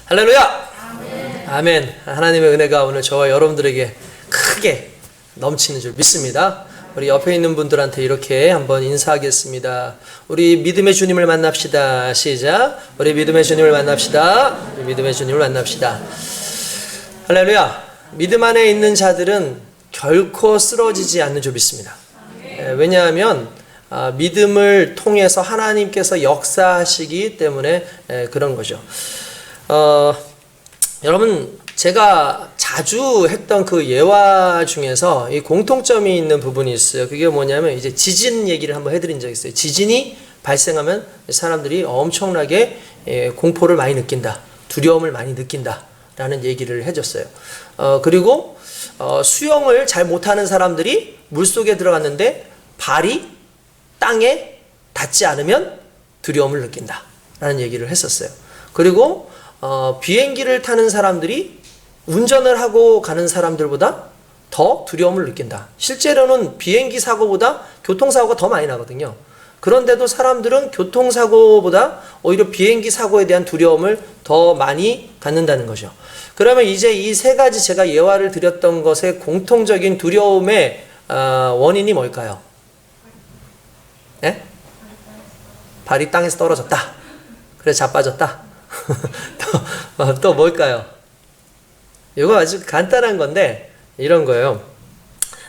할렐루야! 아멘. 하나님의 은혜가 오늘 저와 여러분들에게 크게 넘치는 줄 믿습니다. 우리 옆에 있는 분들한테 이렇게 한번 인사하겠습니다. 우리 믿음의 주님을 만납시다. 시작. 우리 믿음의 주님을 만납시다. 우리 믿음의 주님을 만납시다. 할렐루야. 믿음 안에 있는 자들은 결코 쓰러지지 않는 줄 믿습니다. 왜냐하면 믿음을 통해서 하나님께서 역사하시기 때문에 그런 거죠. 여러분, 제가 자주 했던 그 예화 중에서 이 공통점이 있는 부분이 있어요. 그게 뭐냐면 이제 지진 얘기를 한번 해드린 적이 있어요. 지진이 발생하면 사람들이 엄청나게 공포를 많이 느낀다, 두려움을 많이 느낀다 라는 얘기를 해줬어요. 그리고 수영을 잘 못하는 사람들이 물속에 들어갔는데 발이 땅에 닿지 않으면 두려움을 느낀다 라는 얘기를 했었어요. 그리고 비행기를 타는 사람들이 운전을 하고 가는 사람들보다 더 두려움을 느낀다. 실제로는 비행기 사고보다 교통사고가 더 많이 나거든요. 그런데도 사람들은 교통사고보다 오히려 비행기 사고에 대한 두려움을 더 많이 갖는다는 거죠. 그러면 이제 이 세 가지 제가 예화를 드렸던 것의 공통적인 두려움의 원인이 뭘까요? 네? 발이 땅에서 떨어졌다. 그래서 자빠졌다. 또 뭘까요? 이거 아주 간단한 건데 이런 거예요.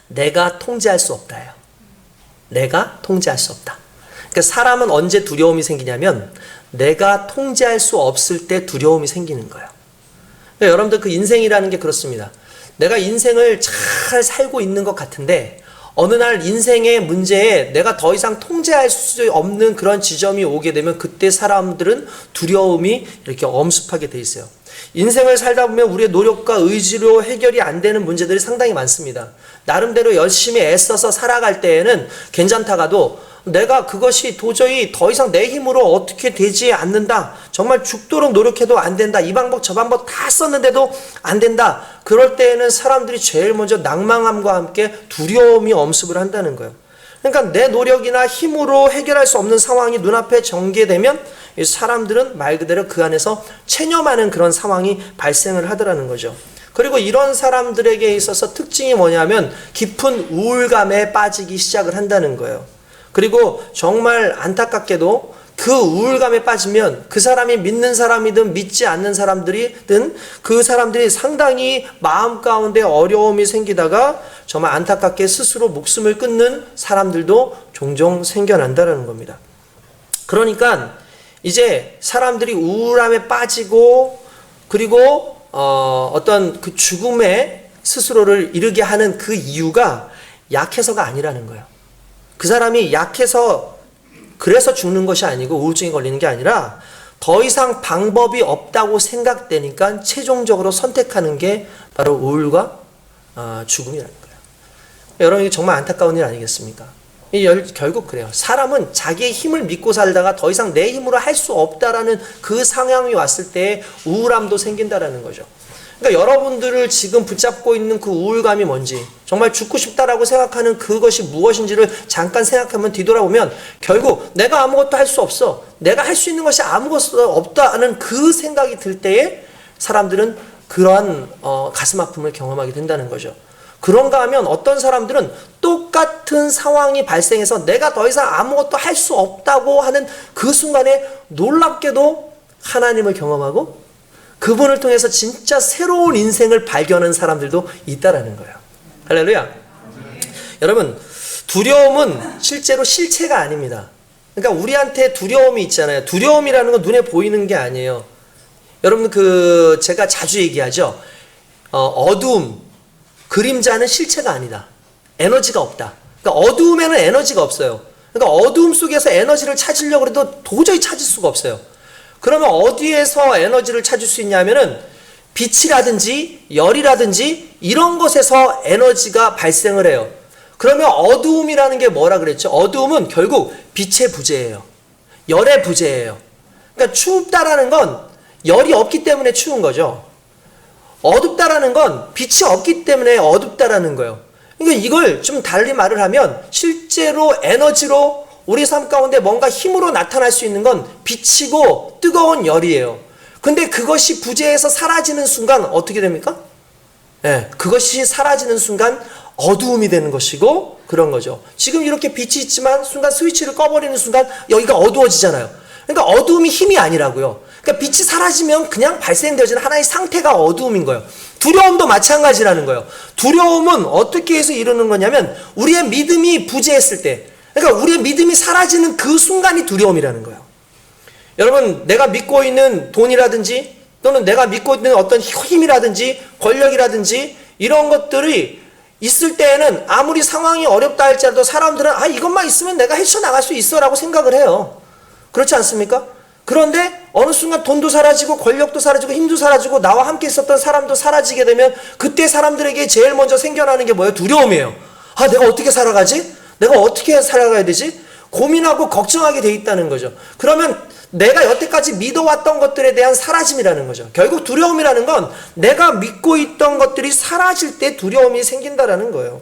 내가 통제할 수 없다예요. 내가 통제할 수 없다. 그러니까 사람은 언제 두려움이 생기냐면 내가 통제할 수 없을 때 두려움이 생기는 거예요. 그러니까 여러분들 그 인생이라는 게 그렇습니다. 내가 인생을 잘 살고 있는 것 같은데 어느 날 인생의 문제에 내가 더 이상 통제할 수 없는 그런 지점이 오게 되면 그때 사람들은 두려움이 이렇게 엄습하게 돼 있어요. 인생을 살다 보면 우리의 노력과 의지로 해결이 안 되는 문제들이 상당히 많습니다. 나름대로 열심히 애써서 살아갈 때에는 괜찮다가도 내가 그것이 도저히 더 이상 내 힘으로 어떻게 되지 않는다. 정말 죽도록 노력해도 안 된다. 이 방법 저 방법 다 썼는데도 안 된다. 그럴 때에는 사람들이 제일 먼저 낭망함과 함께 두려움이 엄습을 한다는 거예요. 그러니까 내 노력이나 힘으로 해결할 수 없는 상황이 눈앞에 전개되면 이 사람들은 말 그대로 그 안에서 체념하는 그런 상황이 발생을 하더라는 거죠. 그리고 이런 사람들에게 있어서 특징이 뭐냐면 깊은 우울감에 빠지기 시작을 한다는 거예요. 그리고 정말 안타깝게도 그 우울감에 빠지면 그 사람이 믿는 사람이든 믿지 않는 사람들이든 그 사람들이 상당히 마음 가운데 어려움이 생기다가 정말 안타깝게 스스로 목숨을 끊는 사람들도 종종 생겨난다는 겁니다. 그러니까 이제 사람들이 우울함에 빠지고 그리고 어떤 그 죽음에 스스로를 이르게 하는 그 이유가 약해서가 아니라는 거예요. 그 사람이 약해서 그래서 죽는 것이 아니고 우울증이 걸리는 게 아니라 더 이상 방법이 없다고 생각되니까 최종적으로 선택하는 게 바로 우울과 죽음이라는 거예요. 여러분, 이게 정말 안타까운 일 아니겠습니까? 결국 그래요. 사람은 자기의 힘을 믿고 살다가 더 이상 내 힘으로 할 수 없다라는 그 상황이 왔을 때 우울함도 생긴다라는 거죠. 그러니까 여러분들을 지금 붙잡고 있는 그 우울감이 뭔지, 정말 죽고 싶다라고 생각하는 그것이 무엇인지를 잠깐 생각하면 뒤돌아보면 결국 내가 아무것도 할 수 없어, 내가 할 수 있는 것이 아무것도 없다는 그 생각이 들 때에 사람들은 그러한 가슴 아픔을 경험하게 된다는 거죠. 그런가 하면 어떤 사람들은 똑같은 상황이 발생해서 내가 더 이상 아무것도 할 수 없다고 하는 그 순간에 놀랍게도 하나님을 경험하고 그분을 통해서 진짜 새로운 인생을 발견하는 사람들도 있다라는 거예요. 할렐루야. 여러분, 두려움은 실제로 실체가 아닙니다. 그러니까 우리한테 두려움이 있잖아요. 두려움이라는 건 눈에 보이는 게 아니에요. 여러분, 제가 자주 얘기하죠. 어두움, 그림자는 실체가 아니다. 에너지가 없다. 그러니까 어두움에는 에너지가 없어요. 그러니까 어두움 속에서 에너지를 찾으려고 해도 도저히 찾을 수가 없어요. 그러면 어디에서 에너지를 찾을 수 있냐면은 빛이라든지 열이라든지 이런 것에서 에너지가 발생을 해요. 그러면 어두움이라는 게 뭐라 그랬죠? 어두움은 결국 빛의 부재예요. 열의 부재예요. 그러니까 춥다라는 건 열이 없기 때문에 추운 거죠. 어둡다라는 건 빛이 없기 때문에 어둡다라는 거예요. 그러니까 이걸 좀 달리 말을 하면 실제로 에너지로 우리 삶 가운데 뭔가 힘으로 나타날 수 있는 건 빛이고 뜨거운 열이에요. 근데 그것이 부재해서 사라지는 순간 어떻게 됩니까? 그것이 사라지는 순간 어두움이 되는 것이고 그런 거죠. 지금 이렇게 빛이 있지만 순간 스위치를 꺼버리는 순간 여기가 어두워지잖아요. 그러니까 어두움이 힘이 아니라고요. 그러니까 빛이 사라지면 그냥 발생되어지는 하나의 상태가 어두움인 거예요. 두려움도 마찬가지라는 거예요. 두려움은 어떻게 해서 이루는 거냐면 우리의 믿음이 부재했을 때, 그러니까 우리의 믿음이 사라지는 그 순간이 두려움이라는 거예요. 여러분, 내가 믿고 있는 돈이라든지 또는 내가 믿고 있는 어떤 힘이라든지 권력이라든지 이런 것들이 있을 때에는 아무리 상황이 어렵다 할지라도 사람들은 이것만 있으면 내가 헤쳐나갈 수 있어 라고 생각을 해요. 그렇지 않습니까? 그런데 어느 순간 돈도 사라지고 권력도 사라지고 힘도 사라지고 나와 함께 있었던 사람도 사라지게 되면 그때 사람들에게 제일 먼저 생겨나는 게 뭐예요? 두려움이에요. 내가 어떻게 살아가지? 내가 어떻게 살아가야 되지? 고민하고 걱정하게 돼 있다는 거죠. 그러면 내가 여태까지 믿어왔던 것들에 대한 사라짐이라는 거죠. 결국 두려움이라는 건 내가 믿고 있던 것들이 사라질 때 두려움이 생긴다라는 거예요.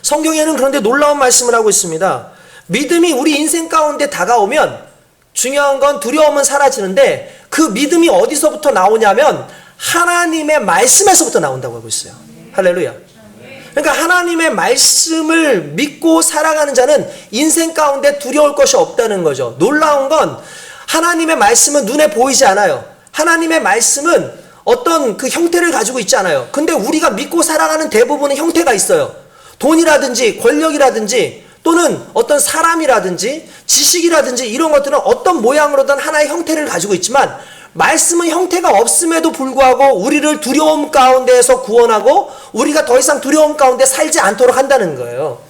성경에는 그런데 놀라운 말씀을 하고 있습니다. 믿음이 우리 인생 가운데 다가오면 중요한 건 두려움은 사라지는데 그 믿음이 어디서부터 나오냐면 하나님의 말씀에서부터 나온다고 하고 있어요. 할렐루야. 그러니까 하나님의 말씀을 믿고 살아가는 자는 인생 가운데 두려울 것이 없다는 거죠. 놀라운 건 하나님의 말씀은 눈에 보이지 않아요. 하나님의 말씀은 어떤 그 형태를 가지고 있지 않아요. 근데 우리가 믿고 살아가는 대부분의 형태가 있어요. 돈이라든지 권력이라든지 또는 어떤 사람이라든지 지식이라든지 이런 것들은 어떤 모양으로든 하나의 형태를 가지고 있지만 말씀은 형태가 없음에도 불구하고 우리를 두려움 가운데에서 구원하고 우리가 더 이상 두려움 가운데 살지 않도록 한다는 거예요.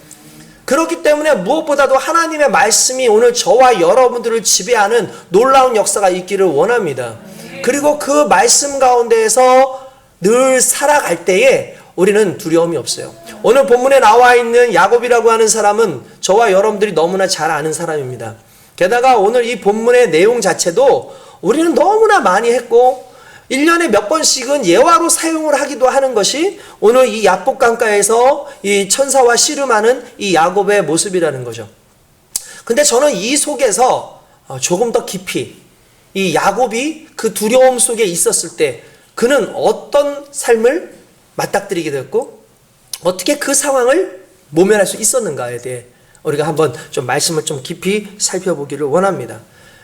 그렇기 때문에 무엇보다도 하나님의 말씀이 오늘 저와 여러분들을 지배하는 놀라운 역사가 있기를 원합니다. 그리고 그 말씀 가운데에서 늘 살아갈 때에 우리는 두려움이 없어요. 오늘 본문에 나와 있는 야곱이라고 하는 사람은 저와 여러분들이 너무나 잘 아는 사람입니다. 게다가 오늘 이 본문의 내용 자체도 우리는 너무나 많이 했고 1년에 몇 번씩은 예화로 사용을 하기도 하는 것이 오늘 이 야복강가에서 이 천사와 씨름하는 이 야곱의 모습이라는 거죠. 근데 저는 이 속에서 조금 더 깊이 이 야곱이 그 두려움 속에 있었을 때 그는 어떤 삶을 맞닥뜨리게 됐고 어떻게 그 상황을 모면할 수 있었는가에 대해 우리가 한번 좀 말씀을 좀 깊이 살펴보기를 원합니다.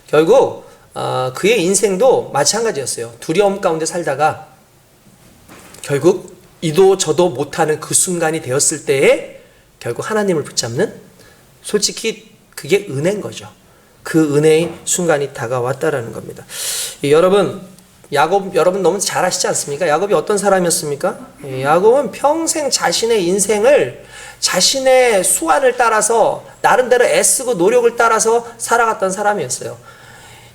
결국 그의 인생도 마찬가지였어요. 두려움 가운데 살다가 결국 이도 저도 못하는 그 순간이 되었을 때에 결국 하나님을 붙잡는, 솔직히 그게 은혜인 거죠. 그 은혜의 순간이 다가왔다라는 겁니다. 여러분, 야곱 여러분 너무 잘 아시지 않습니까? 야곱이 어떤 사람이었습니까? 야곱은 평생 자신의 인생을 자신의 수완을 따라서 나름대로 애쓰고 노력을 따라서 살아갔던 사람이었어요.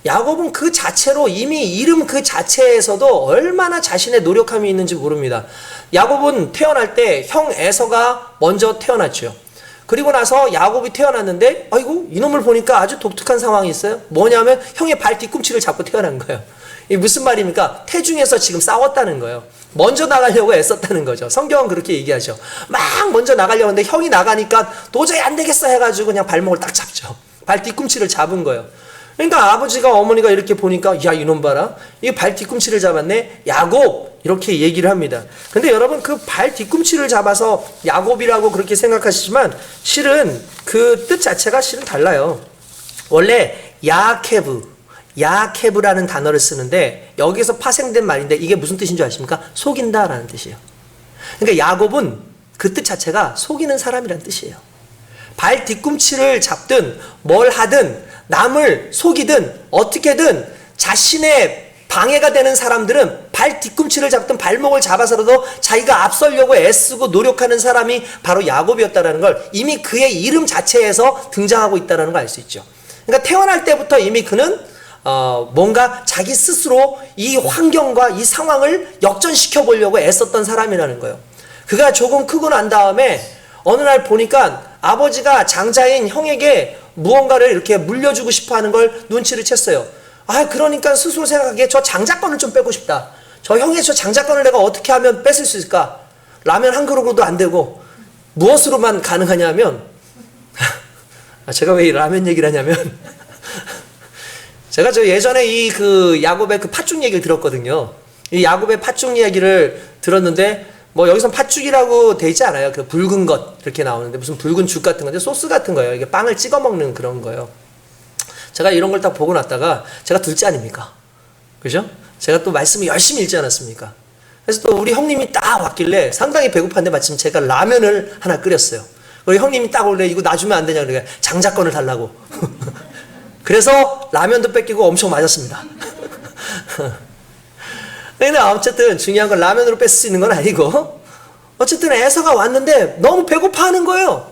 야곱은 그 자체로 이미 이름 그 자체에서도 얼마나 자신의 노력함이 있는지 모릅니다. 야곱은 태어날 때 형 에서가 먼저 태어났죠. 그리고 나서 야곱이 태어났는데 아이고 이놈을 보니까 아주 독특한 상황이 있어요. 뭐냐면 형의 발 뒤꿈치를 잡고 태어난 거예요. 이게 무슨 말입니까? 태중에서 지금 싸웠다는 거예요. 먼저 나가려고 애썼다는 거죠. 성경은 그렇게 얘기하죠. 막 먼저 나가려고 하는데 형이 나가니까 도저히 안 되겠어 해가지고 그냥 발목을 딱 잡죠. 발 뒤꿈치를 잡은 거예요. 그러니까 아버지가 어머니가 이렇게 보니까 야 이놈 봐라, 이 발 뒤꿈치를 잡았네, 야곱, 이렇게 얘기를 합니다. 근데 여러분 그 발 뒤꿈치를 잡아서 야곱이라고 그렇게 생각하시지만 실은 그 뜻 자체가 실은 달라요. 원래 야케브라는 단어를 쓰는데 여기서 파생된 말인데 이게 무슨 뜻인 줄 아십니까? 속인다 라는 뜻이에요. 그러니까 야곱은 그 뜻 자체가 속이는 사람이라는 뜻이에요. 발 뒤꿈치를 잡든 뭘 하든 남을 속이든 어떻게든 자신의 방해가 되는 사람들은 발 뒤꿈치를 잡든 발목을 잡아서라도 자기가 앞서려고 애쓰고 노력하는 사람이 바로 야곱이었다는 걸 이미 그의 이름 자체에서 등장하고 있다는 걸 알 수 있죠. 그러니까 태어날 때부터 이미 그는 뭔가 자기 스스로 이 환경과 이 상황을 역전시켜 보려고 애썼던 사람이라는 거예요. 그가 조금 크고 난 다음에 어느 날 보니까 아버지가 장자인 형에게 무언가를 이렇게 물려주고 싶어 하는 걸 눈치를 챘어요. 그러니까 스스로 생각하기에 저 장자권을 좀 빼고 싶다. 저 형의 저 장자권을 내가 어떻게 하면 뺏을 수 있을까? 라면 한 그릇으로도 안 되고 무엇으로만 가능하냐면 제가 왜 이 라면 얘기를 하냐면 제가 저 예전에 이 그 야곱의 그 팥죽 얘기를 들었거든요. 이 야곱의 팥죽 이야기를 들었는데 뭐 여기선 팥죽이라고 돼 있지 않아요. 그 붉은 것 이렇게 나오는데 무슨 붉은 죽 같은 건데 소스 같은 거예요. 이게 빵을 찍어 먹는 그런 거예요. 제가 이런 걸 딱 보고 났다가 제가 둘째 아닙니까? 그죠? 제가 또 말씀을 열심히 읽지 않았습니까? 그래서 또 우리 형님이 딱 왔길래 상당히 배고팠는데 마침 제가 라면을 하나 끓였어요. 우리 형님이 딱 올래 이거 놔주면 안 되냐 그러니까 장자권을 달라고. 그래서 라면도 뺏기고 엄청 맞았습니다. 근데 어쨌든 중요한 건 라면으로 뺏을 수 있는 건 아니고 어쨌든 에서가 왔는데 너무 배고파하는 거예요.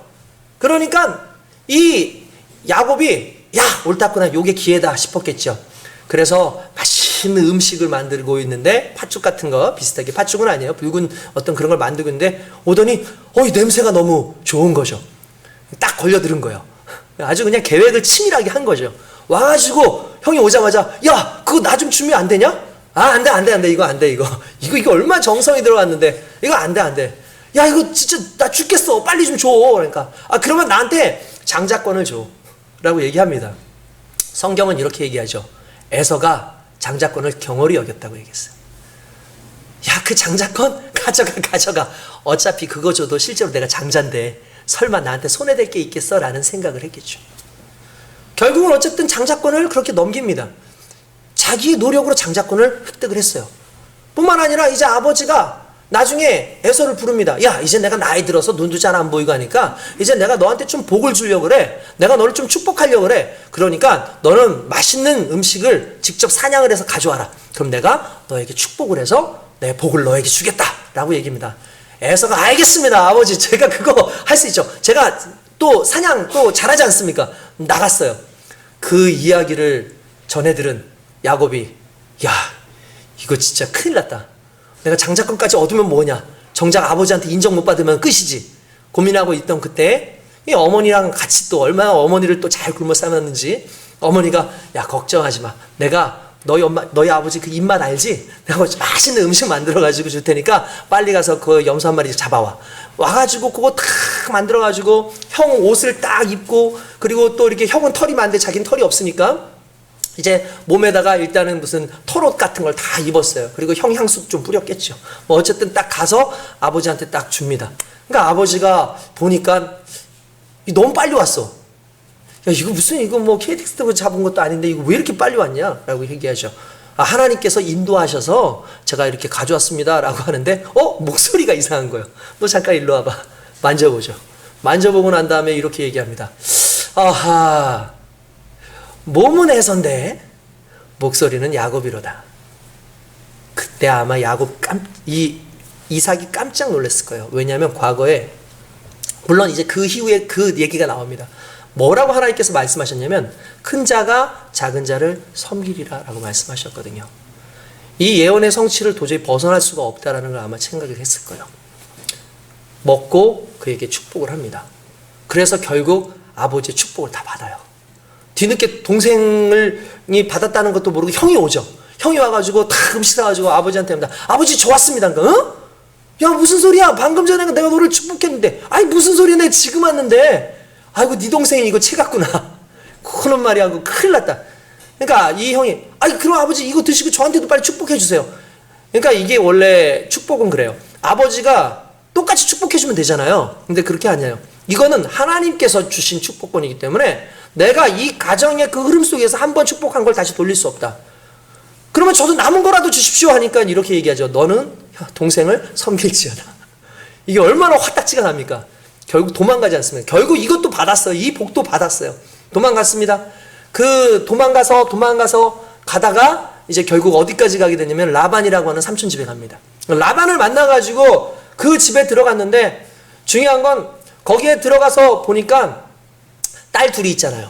그러니까 이 야곱이 야 옳다구나 요게 기회다 싶었겠죠. 그래서 맛있는 음식을 만들고 있는데 팥죽 같은 거 비슷하게 팥죽은 아니에요. 붉은 어떤 그런 걸 만들고 있는데 오더니 이 냄새가 너무 좋은 거죠. 딱 걸려들은 거예요. 아주 그냥 계획을 치밀하게 한 거죠. 와가지고 형이 오자마자 야 그거 나 좀 주면 안 되냐? 안 돼. 이거 안 돼, 이거 얼마나 정성이 들어갔는데, 이거 안 돼. 야, 이거 진짜 나 죽겠어. 빨리 좀 줘. 그러니까, 그러면 나한테 장자권을 줘. 라고 얘기합니다. 성경은 이렇게 얘기하죠. 에서가 장자권을 경홀히 여겼다고 얘기했어요. 야, 그 장자권? 가져가. 어차피 그거 줘도 실제로 내가 장자인데, 설마 나한테 손해될 게 있겠어? 라는 생각을 했겠죠. 결국은 어쨌든 장자권을 그렇게 넘깁니다. 자기의 노력으로 장자권을 획득을 했어요. 뿐만 아니라 이제 아버지가 나중에 에서를 부릅니다. 야, 이제 내가 나이 들어서 눈도 잘 안 보이고 하니까 이제 내가 너한테 좀 복을 주려고 그래. 내가 너를 좀 축복하려고 그래. 그러니까 너는 맛있는 음식을 직접 사냥을 해서 가져와라. 그럼 내가 너에게 축복을 해서 내 복을 너에게 주겠다. 라고 얘기합니다. 에서가 알겠습니다. 아버지 제가 그거 할 수 있죠. 제가 또 사냥 또 잘하지 않습니까? 나갔어요. 그 이야기를 전해 들은 야곱이 야 이거 진짜 큰일 났다. 내가 장자권까지 얻으면 뭐냐. 정작 아버지한테 인정 못 받으면 끝이지. 고민하고 있던 그때 이 어머니랑 같이 또 얼마나 어머니를 또 잘 굶어 싸놨는지 어머니가 야 걱정하지 마. 내가 너희 아버지 그 입맛 알지? 내가 맛있는 음식 만들어가지고 줄 테니까 빨리 가서 그 염소 한 마리 잡아와. 와가지고 그거 탁 만들어가지고 형 옷을 딱 입고 그리고 또 이렇게 형은 털이 많은데 자기는 털이 없으니까 이제 몸에다가 일단은 무슨 털옷 같은 걸 다 입었어요. 그리고 형 향수 좀 뿌렸겠죠. 뭐 어쨌든 딱 가서 아버지한테 딱 줍니다. 그러니까 아버지가 보니까 너무 빨리 왔어. 야 이거 무슨 이거 뭐 KTX 잡은 것도 아닌데 이거 왜 이렇게 빨리 왔냐? 라고 얘기하죠. 하나님께서 인도하셔서 제가 이렇게 가져왔습니다. 라고 하는데 목소리가 이상한 거예요. 너 잠깐 일로 와봐. 만져보죠. 만져보고 난 다음에 이렇게 얘기합니다. 아하 몸은 에서인데 목소리는 야곱이로다. 그때 아마 이삭이 깜짝 놀랐을 거예요. 왜냐하면 과거에 물론 이제 그 이후에 그 얘기가 나옵니다. 뭐라고 하나님께서 말씀하셨냐면 큰 자가 작은 자를 섬기리라 라고 말씀하셨거든요. 이 예언의 성취를 도저히 벗어날 수가 없다라는 걸 아마 생각을 했을 거예요. 먹고 그에게 축복을 합니다. 그래서 결국 아버지의 축복을 다 받아요. 뒤늦게 동생이 받았다는 것도 모르고 형이 오죠. 형이 와가지고 다 음식 사가지고 아버지한테 합니다. 아버지 좋았습니다. 야 무슨 소리야? 방금 전에 내가 너를 축복했는데. 아니 무슨 소리야? 내가 지금 왔는데. 아이고 네 동생이 이거 채갔구나. 그런 말이 하고 큰일 났다. 그러니까 이 형이 그럼 아버지 이거 드시고 저한테도 빨리 축복해 주세요. 그러니까 이게 원래 축복은 그래요. 아버지가 똑같이 축복해 주면 되잖아요. 근데 그렇게 아니에요. 이거는 하나님께서 주신 축복권이기 때문에 내가 이 가정의 그 흐름 속에서 한번 축복한 걸 다시 돌릴 수 없다. 그러면 저도 남은 거라도 주십시오 하니까 이렇게 얘기하죠. 너는 동생을 섬길지어다. 이게 얼마나 화딱지가 납니까? 결국 도망가지 않습니까? 결국 이것도 받았어요. 이 복도 받았어요. 도망갔습니다. 그 도망가서 가다가 이제 결국 어디까지 가게 되냐면 라반이라고 하는 삼촌 집에 갑니다. 라반을 만나가지고 그 집에 들어갔는데 중요한 건 거기에 들어가서 보니까 딸 둘이 있잖아요.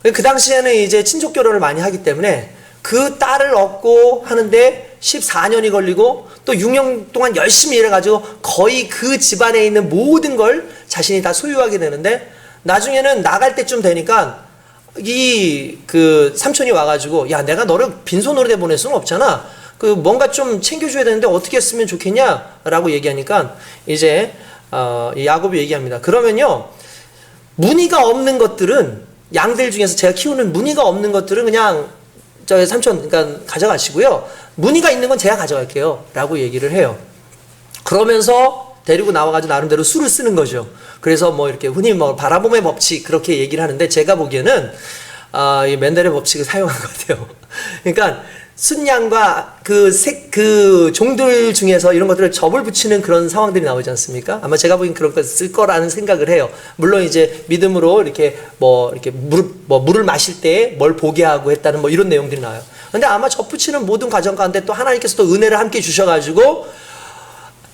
그 당시에는 이제 친족 결혼을 많이 하기 때문에 그 딸을 얻고 하는데 14년이 걸리고 또 6년 동안 열심히 일해가지고 거의 그 집안에 있는 모든 걸 자신이 다 소유하게 되는데 나중에는 나갈 때쯤 되니까 그 삼촌이 와가지고 야 내가 너를 빈손으로 내보낼 수는 없잖아. 그 뭔가 좀 챙겨줘야 되는데 어떻게 했으면 좋겠냐 라고 얘기하니까 이제 야곱이 얘기합니다. 그러면요 무늬가 없는 것들은 양들 중에서 제가 키우는 무늬가 없는 것들은 그냥 저희 삼촌 그러니까 가져가시고요. 무늬가 있는 건 제가 가져갈게요. 라고 얘기를 해요. 그러면서 데리고 나와가지고 나름대로 수를 쓰는 거죠. 그래서 뭐 이렇게 흔히 뭐 바라봄의 법칙 그렇게 얘기를 하는데 제가 보기에는 이 맨델의 법칙을 사용한 것 같아요. 그러니까 순양과 그 종들 중에서 이런 것들을 접을 붙이는 그런 상황들이 나오지 않습니까? 아마 제가 보기엔 그런 걸 쓸 거라는 생각을 해요. 물론 이제 믿음으로 이렇게 물을 마실 때 뭘 보게 하고 했다는 뭐 이런 내용들이 나와요. 근데 아마 접붙이는 모든 과정 가운데 또 하나님께서 또 은혜를 함께 주셔가지고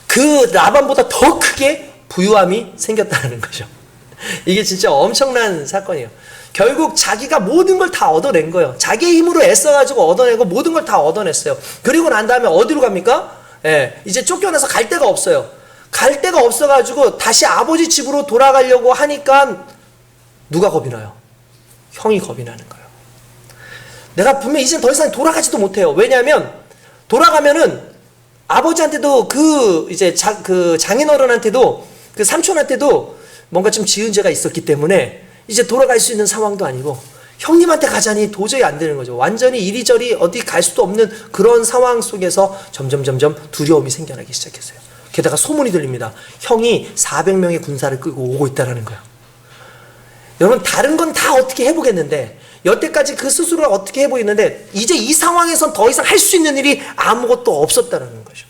그 라반보다 더 크게 부유함이 생겼다는 거죠. 이게 진짜 엄청난 사건이에요. 결국 자기가 모든 걸 다 얻어낸 거예요. 자기의 힘으로 애써가지고 얻어내고 모든 걸 다 얻어냈어요. 그리고 난 다음에 어디로 갑니까? 이제 쫓겨나서 갈 데가 없어요. 갈 데가 없어가지고 다시 아버지 집으로 돌아가려고 하니까 누가 겁이 나요? 형이 겁이 나는 거예요. 내가 분명히 이제는 더 이상 돌아가지도 못해요. 왜냐하면 돌아가면은 아버지한테도 그 장인어른한테도 그 삼촌한테도 뭔가 좀 지은 죄가 있었기 때문에 이제 돌아갈 수 있는 상황도 아니고 형님한테 가자니 도저히 안 되는 거죠. 완전히 이리저리 어디 갈 수도 없는 그런 상황 속에서 점점 두려움이 생겨나기 시작했어요. 게다가 소문이 들립니다. 형이 400명의 군사를 끌고 오고 있다는 거예요. 여러분 다른 건 다 어떻게 해보겠는데 여태까지 그 스스로가 어떻게 해보이는데 이제 이 상황에선 더 이상 할 수 있는 일이 아무것도 없었다는 거죠.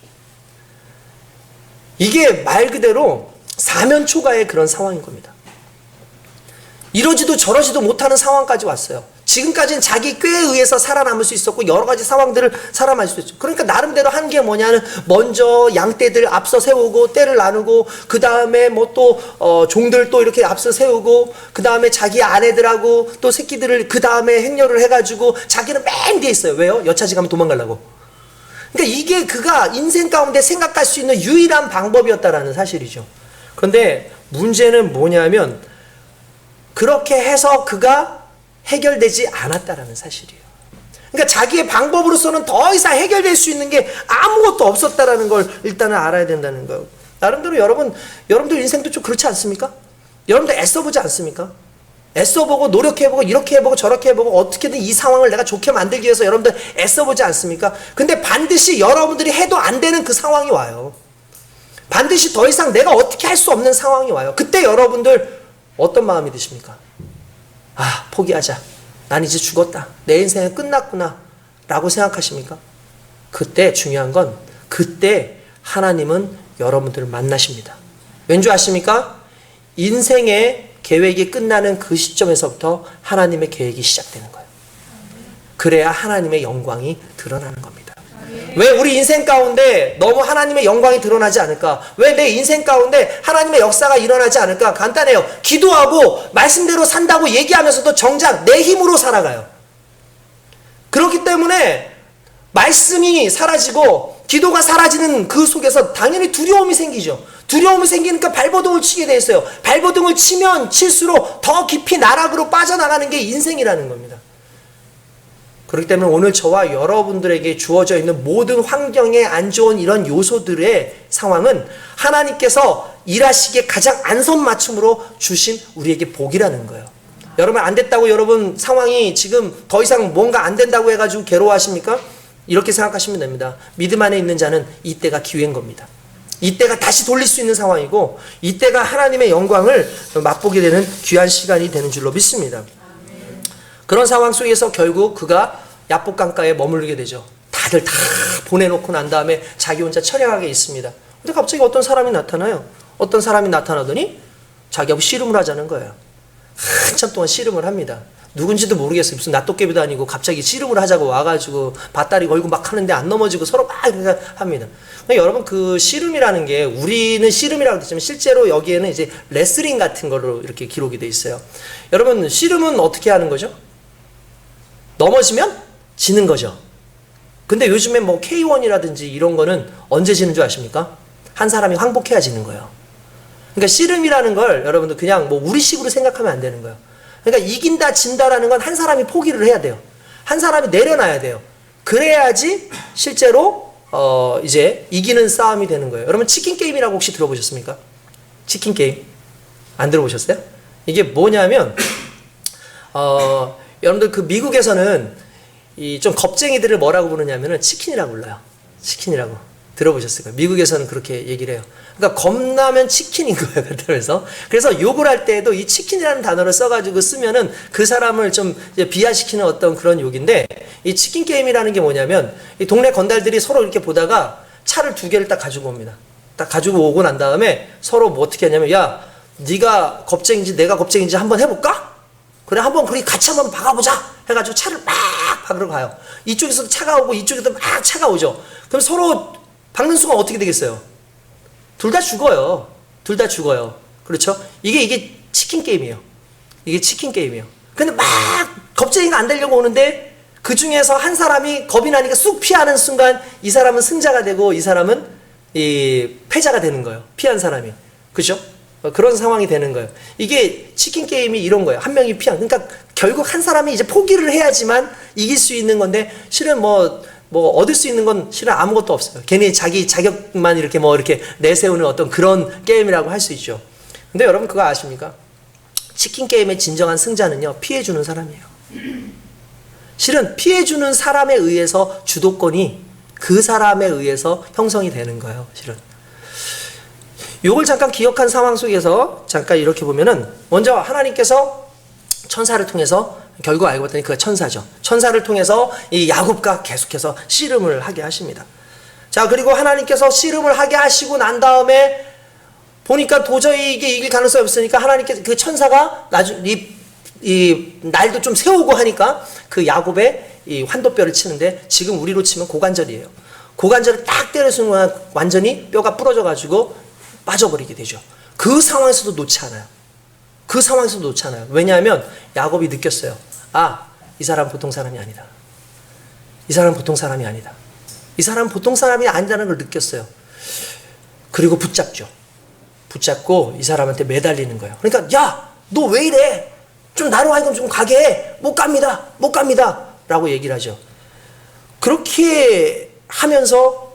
이게 말 그대로 사면초가의 그런 상황인 겁니다. 이러지도 저러지도 못하는 상황까지 왔어요. 지금까지는 자기 꾀에 의해서 살아남을 수 있었고 여러 가지 상황들을 살아남을 수 있었죠. 그러니까 나름대로 한 게 뭐냐는 먼저 양떼들 앞서 세우고 떼를 나누고 그 다음에 뭐 또 종들 또 이렇게 앞서 세우고 그 다음에 자기 아내들하고 또 새끼들을 그 다음에 행렬을 해가지고 자기는 맨 뒤에 있어요. 왜요? 여차지 가면 도망가려고. 그러니까 이게 그가 인생 가운데 생각할 수 있는 유일한 방법이었다라는 사실이죠. 그런데 문제는 뭐냐면 그렇게 해서 그가 해결되지 않았다라는 사실이에요. 그러니까 자기의 방법으로서는 더 이상 해결될 수 있는 게 아무것도 없었다라는 걸 일단은 알아야 된다는 거예요. 나름대로 여러분들 인생도 좀 그렇지 않습니까? 여러분들 애써보지 않습니까? 애써보고 노력해보고 이렇게 해보고 저렇게 해보고 어떻게든 이 상황을 내가 좋게 만들기 위해서 여러분들 애써보지 않습니까? 근데 반드시 여러분들이 해도 안 되는 그 상황이 와요. 반드시 더 이상 내가 어떻게 할 수 없는 상황이 와요. 그때 여러분들 어떤 마음이 드십니까? 아, 포기하자. 난 이제 죽었다. 내 인생은 끝났구나. 라고 생각하십니까? 그때 중요한 건 그때 하나님은 여러분들을 만나십니다. 왠지 아십니까? 인생의 계획이 끝나는 그 시점에서부터 하나님의 계획이 시작되는 거예요. 그래야 하나님의 영광이 드러나는 겁니다. 왜 우리 인생 가운데 너무 하나님의 영광이 드러나지 않을까? 왜 내 인생 가운데 하나님의 역사가 일어나지 않을까? 간단해요. 기도하고 말씀대로 산다고 얘기하면서도 정작 내 힘으로 살아가요. 그렇기 때문에 말씀이 사라지고 기도가 사라지는 그 속에서 당연히 두려움이 생기죠. 두려움이 생기니까 발버둥을 치게 돼 있어요. 발버둥을 치면 칠수록 더 깊이 나락으로 빠져나가는 게 인생이라는 겁니다. 그렇기 때문에 오늘 저와 여러분들에게 주어져 있는 모든 환경에 안 좋은 이런 요소들의 상황은 하나님께서 일하시기에 가장 안선맞춤으로 주신 우리에게 복이라는 거예요. 여러분 안 됐다고 여러분 상황이 지금 더 이상 뭔가 안 된다고 해가지고 괴로워하십니까? 이렇게 생각하시면 됩니다. 믿음 안에 있는 자는 이때가 기회인 겁니다. 이때가 다시 돌릴 수 있는 상황이고 이때가 하나님의 영광을 맛보게 되는 귀한 시간이 되는 줄로 믿습니다. 그런 상황 속에서 결국 그가 야복 강가에 머무르게 되죠. 다들 다 보내놓고 난 다음에 자기 혼자 처량하게 있습니다. 근데 갑자기 어떤 사람이 나타나요. 어떤 사람이 나타나더니 자기하고 씨름을 하자는 거예요. 한참 동안 씨름을 합니다. 누군지도 모르겠어요. 무슨 낫도깨비도 아니고 갑자기 씨름을 하자고 와가지고 밧다리 걸고 막 하는데 안 넘어지고 서로 막 이렇게 합니다. 여러분 그 씨름이라는 게 우리는 씨름이라고 했지만 실제로 여기에는 이제 레슬링 같은 걸로 이렇게 기록이 돼 있어요. 여러분 씨름은 어떻게 하는 거죠? 넘어지면 지는 거죠. 근데 요즘에 뭐 K1이라든지 이런 거는 언제 지는 줄 아십니까? 한 사람이 항복해야 지는 거예요. 그러니까 씨름이라는 걸 여러분들 그냥 뭐 우리식으로 생각하면 안 되는 거예요. 그러니까 이긴다 진다라는 건 한 사람이 포기를 해야 돼요. 한 사람이 내려놔야 돼요. 그래야지 실제로 이제 이기는 싸움이 되는 거예요. 여러분 치킨 게임이라고 혹시 들어보셨습니까? 치킨 게임 안 들어보셨어요? 이게 뭐냐면 여러분들 그 미국에서는 이 좀 겁쟁이들을 뭐라고 부르냐면은 치킨이라고 불러요. 치킨이라고. 들어보셨을 거예요. 미국에서는 그렇게 얘기를 해요. 그러니까 겁나면 치킨인 거예요. 그래서 욕을 할 때에도 이 치킨이라는 단어를 써가지고 쓰면은 그 사람을 좀 비하시키는 어떤 그런 욕인데, 이 치킨 게임이라는 게 뭐냐면 이 동네 건달들이 서로 이렇게 보다가 차를 두 개를 딱 가지고 옵니다. 딱 가지고 오고 난 다음에 서로 뭐 어떻게 하냐면, 야, 네가 겁쟁인지 내가 겁쟁인지 한번 해볼까? 그래, 한번 그렇게 같이 한번 박아보자 해가지고 차를 막 박으러 가요. 이쪽에서도 차가 오고 이쪽에도 막 차가 오죠. 그럼 서로 박는 순간 어떻게 되겠어요? 둘 다 죽어요. 둘 다 죽어요. 그렇죠? 이게 치킨 게임이에요. 이게 치킨 게임이에요. 근데 막 겁쟁이가 안 되려고 오는데 그 중에서 한 사람이 겁이 나니까 쑥 피하는 순간 이 사람은 승자가 되고 이 사람은 이 패자가 되는 거예요. 피한 사람이. 그죠? 그런 상황이 되는 거예요. 이게 치킨 게임이 이런 거예요. 한 명이 피한. 그러니까 결국 한 사람이 이제 포기를 해야지만 이길 수 있는 건데, 실은 뭐 얻을 수 있는 건 실은 아무것도 없어요. 괜히 자기 자격만 이렇게 이렇게 내세우는 어떤 그런 게임이라고 할 수 있죠. 근데 여러분 그거 아십니까? 치킨 게임의 진정한 승자는요, 피해주는 사람이에요. 실은 피해주는 사람에 의해서 주도권이 그 사람에 의해서 형성이 되는 거예요. 실은. 요걸 잠깐 기억한 상황 속에서 잠깐 이렇게 보면은, 먼저 하나님께서 천사를 통해서, 결국 알고 봤더니 그가 천사죠. 천사를 통해서 이 야곱과 계속해서 씨름을 하게 하십니다. 자, 그리고 하나님께서 씨름을 하게 하시고 난 다음에 보니까 도저히 이게 이길 가능성이 없으니까 하나님께서 그 천사가 나중에 이 날도 좀 세우고 하니까 그 야곱의 이 환도뼈를 치는데, 지금 우리로 치면 고관절이에요. 고관절을 딱 때리는 순간 완전히 뼈가 부러져 가지고 빠져버리게 되죠. 그 상황에서도 놓지 않아요. 그 상황에서도 놓지 않아요. 왜냐하면 야곱이 느꼈어요. 아, 이 사람 보통 사람이 아니다. 이 사람 보통 사람이 아니다. 이 사람 보통 사람이 아니라는 걸 느꼈어요. 그리고 붙잡죠. 붙잡고 이 사람한테 매달리는 거예요. 그러니까, 야, 너 왜 이래? 좀 나로 하여금 좀 가게 해. 못 갑니다. 못 갑니다. 라고 얘기를 하죠. 그렇게 하면서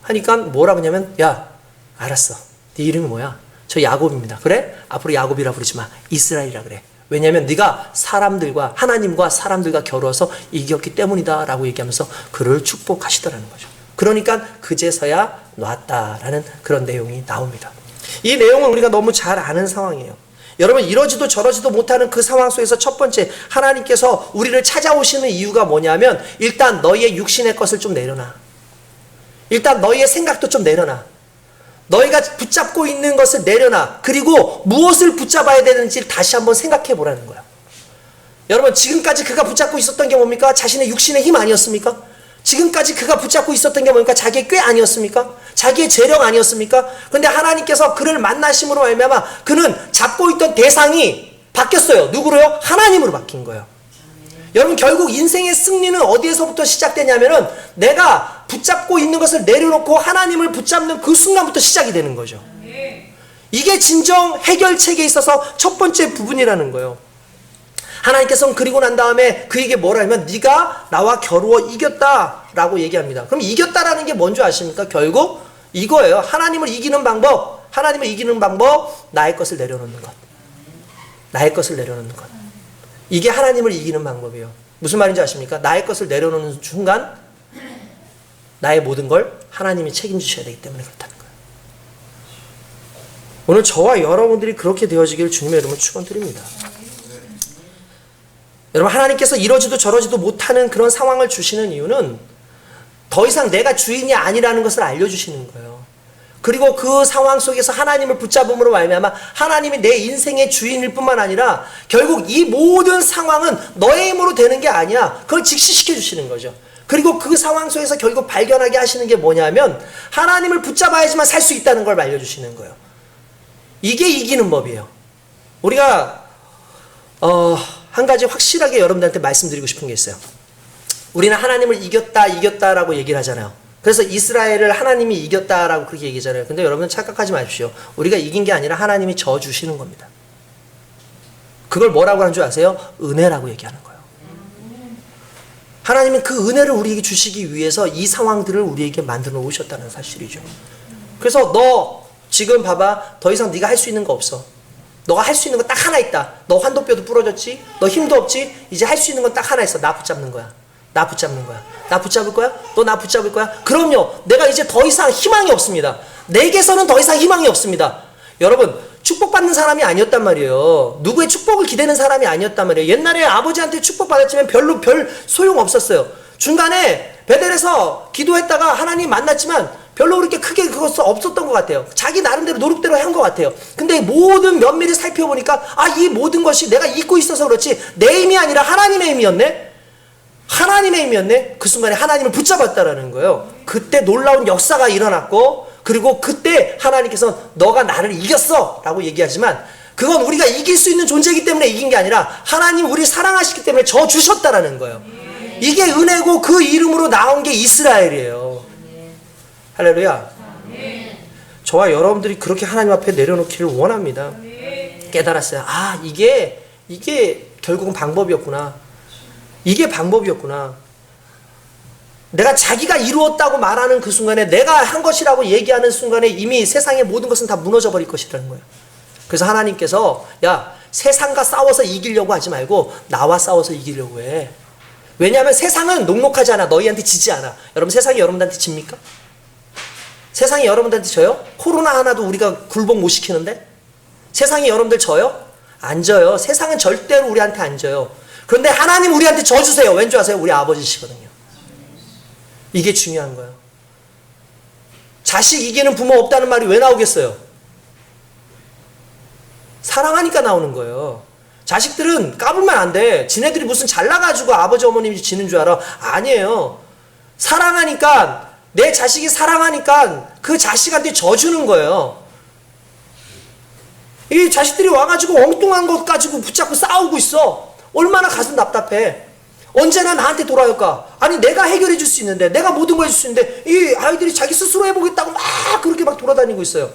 하니까 뭐라고 하냐면, 야, 알았어. 네 이름이 뭐야? 저 야곱입니다. 그래? 앞으로 야곱이라 부르지 마. 이스라엘이라 그래. 왜냐하면 네가 사람들과, 하나님과 사람들과 겨루어서 이겼기 때문이다 라고 얘기하면서 그를 축복하시더라는 거죠. 그러니까 그제서야 놨다라는 그런 내용이 나옵니다. 이 내용을 우리가 너무 잘 아는 상황이에요. 여러분, 이러지도 저러지도 못하는 그 상황 속에서 첫 번째, 하나님께서 우리를 찾아오시는 이유가 뭐냐면, 일단 너희의 육신의 것을 좀 내려놔. 일단 너희의 생각도 좀 내려놔. 너희가 붙잡고 있는 것을 내려놔. 그리고 무엇을 붙잡아야 되는지 다시 한번 생각해 보라는 거야. 여러분, 지금까지 그가 붙잡고 있었던 게 뭡니까? 자신의 육신의 힘 아니었습니까? 지금까지 그가 붙잡고 있었던 게 뭡니까? 자기의 꾀 아니었습니까? 자기의 재력 아니었습니까? 근데 하나님께서 그를 만나심으로 말미암아 그는 잡고 있던 대상이 바뀌었어요. 누구로요? 하나님으로 바뀐 거예요. 여러분, 결국 인생의 승리는 어디에서부터 시작되냐면은 내가 붙잡고 있는 것을 내려놓고 하나님을 붙잡는 그 순간부터 시작이 되는 거죠. 이게 진정 해결책에 있어서 첫 번째 부분이라는 거예요. 하나님께서는 그리고 난 다음에 그에게 뭐라 하면, 네가 나와 겨루어 이겼다라고 얘기합니다. 그럼 이겼다라는 게 뭔지 아십니까? 결국 이거예요. 하나님을 이기는 방법, 나의 것을 내려놓는 것. 나의 것을 내려놓는 것. 이게 하나님을 이기는 방법이에요. 무슨 말인지 아십니까? 나의 것을 내려놓는 순간 나의 모든 걸 하나님이 책임지셔야 되기 때문에 그렇다는 거예요. 오늘 저와 여러분들이 그렇게 되어지기를 주님의 이름으로 축원드립니다. 여러분, 하나님께서 이러지도 저러지도 못하는 그런 상황을 주시는 이유는 더 이상 내가 주인이 아니라는 것을 알려주시는 거예요. 그리고 그 상황 속에서 하나님을 붙잡음으로 말미암아 하나님이 내 인생의 주인일 뿐만 아니라 결국 이 모든 상황은 너의 힘으로 되는 게 아니야. 그걸 직시시켜 주시는 거죠. 그리고 그 상황 속에서 결국 발견하게 하시는 게 뭐냐면, 하나님을 붙잡아야지만 살 수 있다는 걸 알려주시는 거예요. 이게 이기는 법이에요. 우리가 한 가지 확실하게 여러분들한테 말씀드리고 싶은 게 있어요. 우리는 하나님을 이겼다라고 얘기를 하잖아요. 그래서 이스라엘을 하나님이 이겼다라고 그렇게 얘기하잖아요. 근데 여러분 착각하지 마십시오. 우리가 이긴 게 아니라 하나님이 져주시는 겁니다. 그걸 뭐라고 하는 줄 아세요? 은혜라고 얘기하는 거예요. 하나님은 그 은혜를 우리에게 주시기 위해서 이 상황들을 우리에게 만들어 놓으셨다는 사실이죠. 그래서 너 지금 봐봐, 더 이상 네가 할 수 있는 거 없어. 너가 할 수 있는 거 딱 하나 있다. 너 환도뼈도 부러졌지? 너 힘도 없지? 이제 할 수 있는 건 딱 하나 있어. 나 붙잡는 거야. 나 붙잡는 거야. 나 붙잡을 거야? 너 나 붙잡을 거야? 그럼요. 내가 이제 더 이상 희망이 없습니다. 내게서는 더 이상 희망이 없습니다. 여러분, 축복받는 사람이 아니었단 말이에요. 누구의 축복을 기대는 사람이 아니었단 말이에요. 옛날에 아버지한테 축복받았지만 별 소용 없었어요. 중간에 베델에서 기도했다가 하나님 만났지만 별로 그렇게 크게 그것 없었던 것 같아요. 자기 나름대로 노력대로 한 것 같아요. 근데 모든 면밀히 살펴보니까 이 모든 것이 내가 잊고 있어서 그렇지 내 힘이 아니라 하나님의 힘이었네. 하나님의 힘이었네. 그 순간에 하나님을 붙잡았다라는 거예요. 그때 놀라운 역사가 일어났고, 그리고 그때 하나님께서 너가 나를 이겼어 라고 얘기하지만, 그건 우리가 이길 수 있는 존재이기 때문에 이긴 게 아니라 하나님 우리를 사랑하시기 때문에 저 주셨다라는 거예요. 이게 은혜고 그 이름으로 나온 게 이스라엘이에요. 할렐루야. 저와 여러분들이 그렇게 하나님 앞에 내려놓기를 원합니다. 깨달았어요. 이게 결국은 방법이었구나. 이게 방법이었구나. 내가 자기가 이루었다고 말하는 그 순간에, 내가 한 것이라고 얘기하는 순간에 이미 세상의 모든 것은 다 무너져 버릴 것이라는 거예요. 그래서 하나님께서 세상과 싸워서 이기려고 하지 말고 나와 싸워서 이기려고 해. 왜냐하면 세상은 녹록하지 않아. 너희한테 지지 않아. 여러분, 세상이 여러분들한테 집니까? 세상이 여러분들한테 져요? 코로나 하나도 우리가 굴복 못 시키는데? 세상이 여러분들 져요? 안 져요. 세상은 절대로 우리한테 안 져요. 그런데 하나님 우리한테 져주세요. 왠 줄 아세요? 우리 아버지시거든요. 이게 중요한 거예요. 자식 이기는 부모 없다는 말이 왜 나오겠어요? 사랑하니까 나오는 거예요. 자식들은 까불면 안 돼. 지네들이 무슨 잘나가지고 아버지 어머님이 지는 줄 알아? 아니에요. 사랑하니까, 내 자식이 사랑하니까 그 자식한테 져주는 거예요. 이 자식들이 와가지고 엉뚱한 것 가지고 붙잡고 싸우고 있어. 얼마나 가슴 답답해. 언제나 나한테 돌아올까? 아니, 내가 해결해 줄 수 있는데, 내가 모든 걸 해줄 수 있는데, 이 아이들이 자기 스스로 해보겠다고 그렇게 돌아다니고 있어요.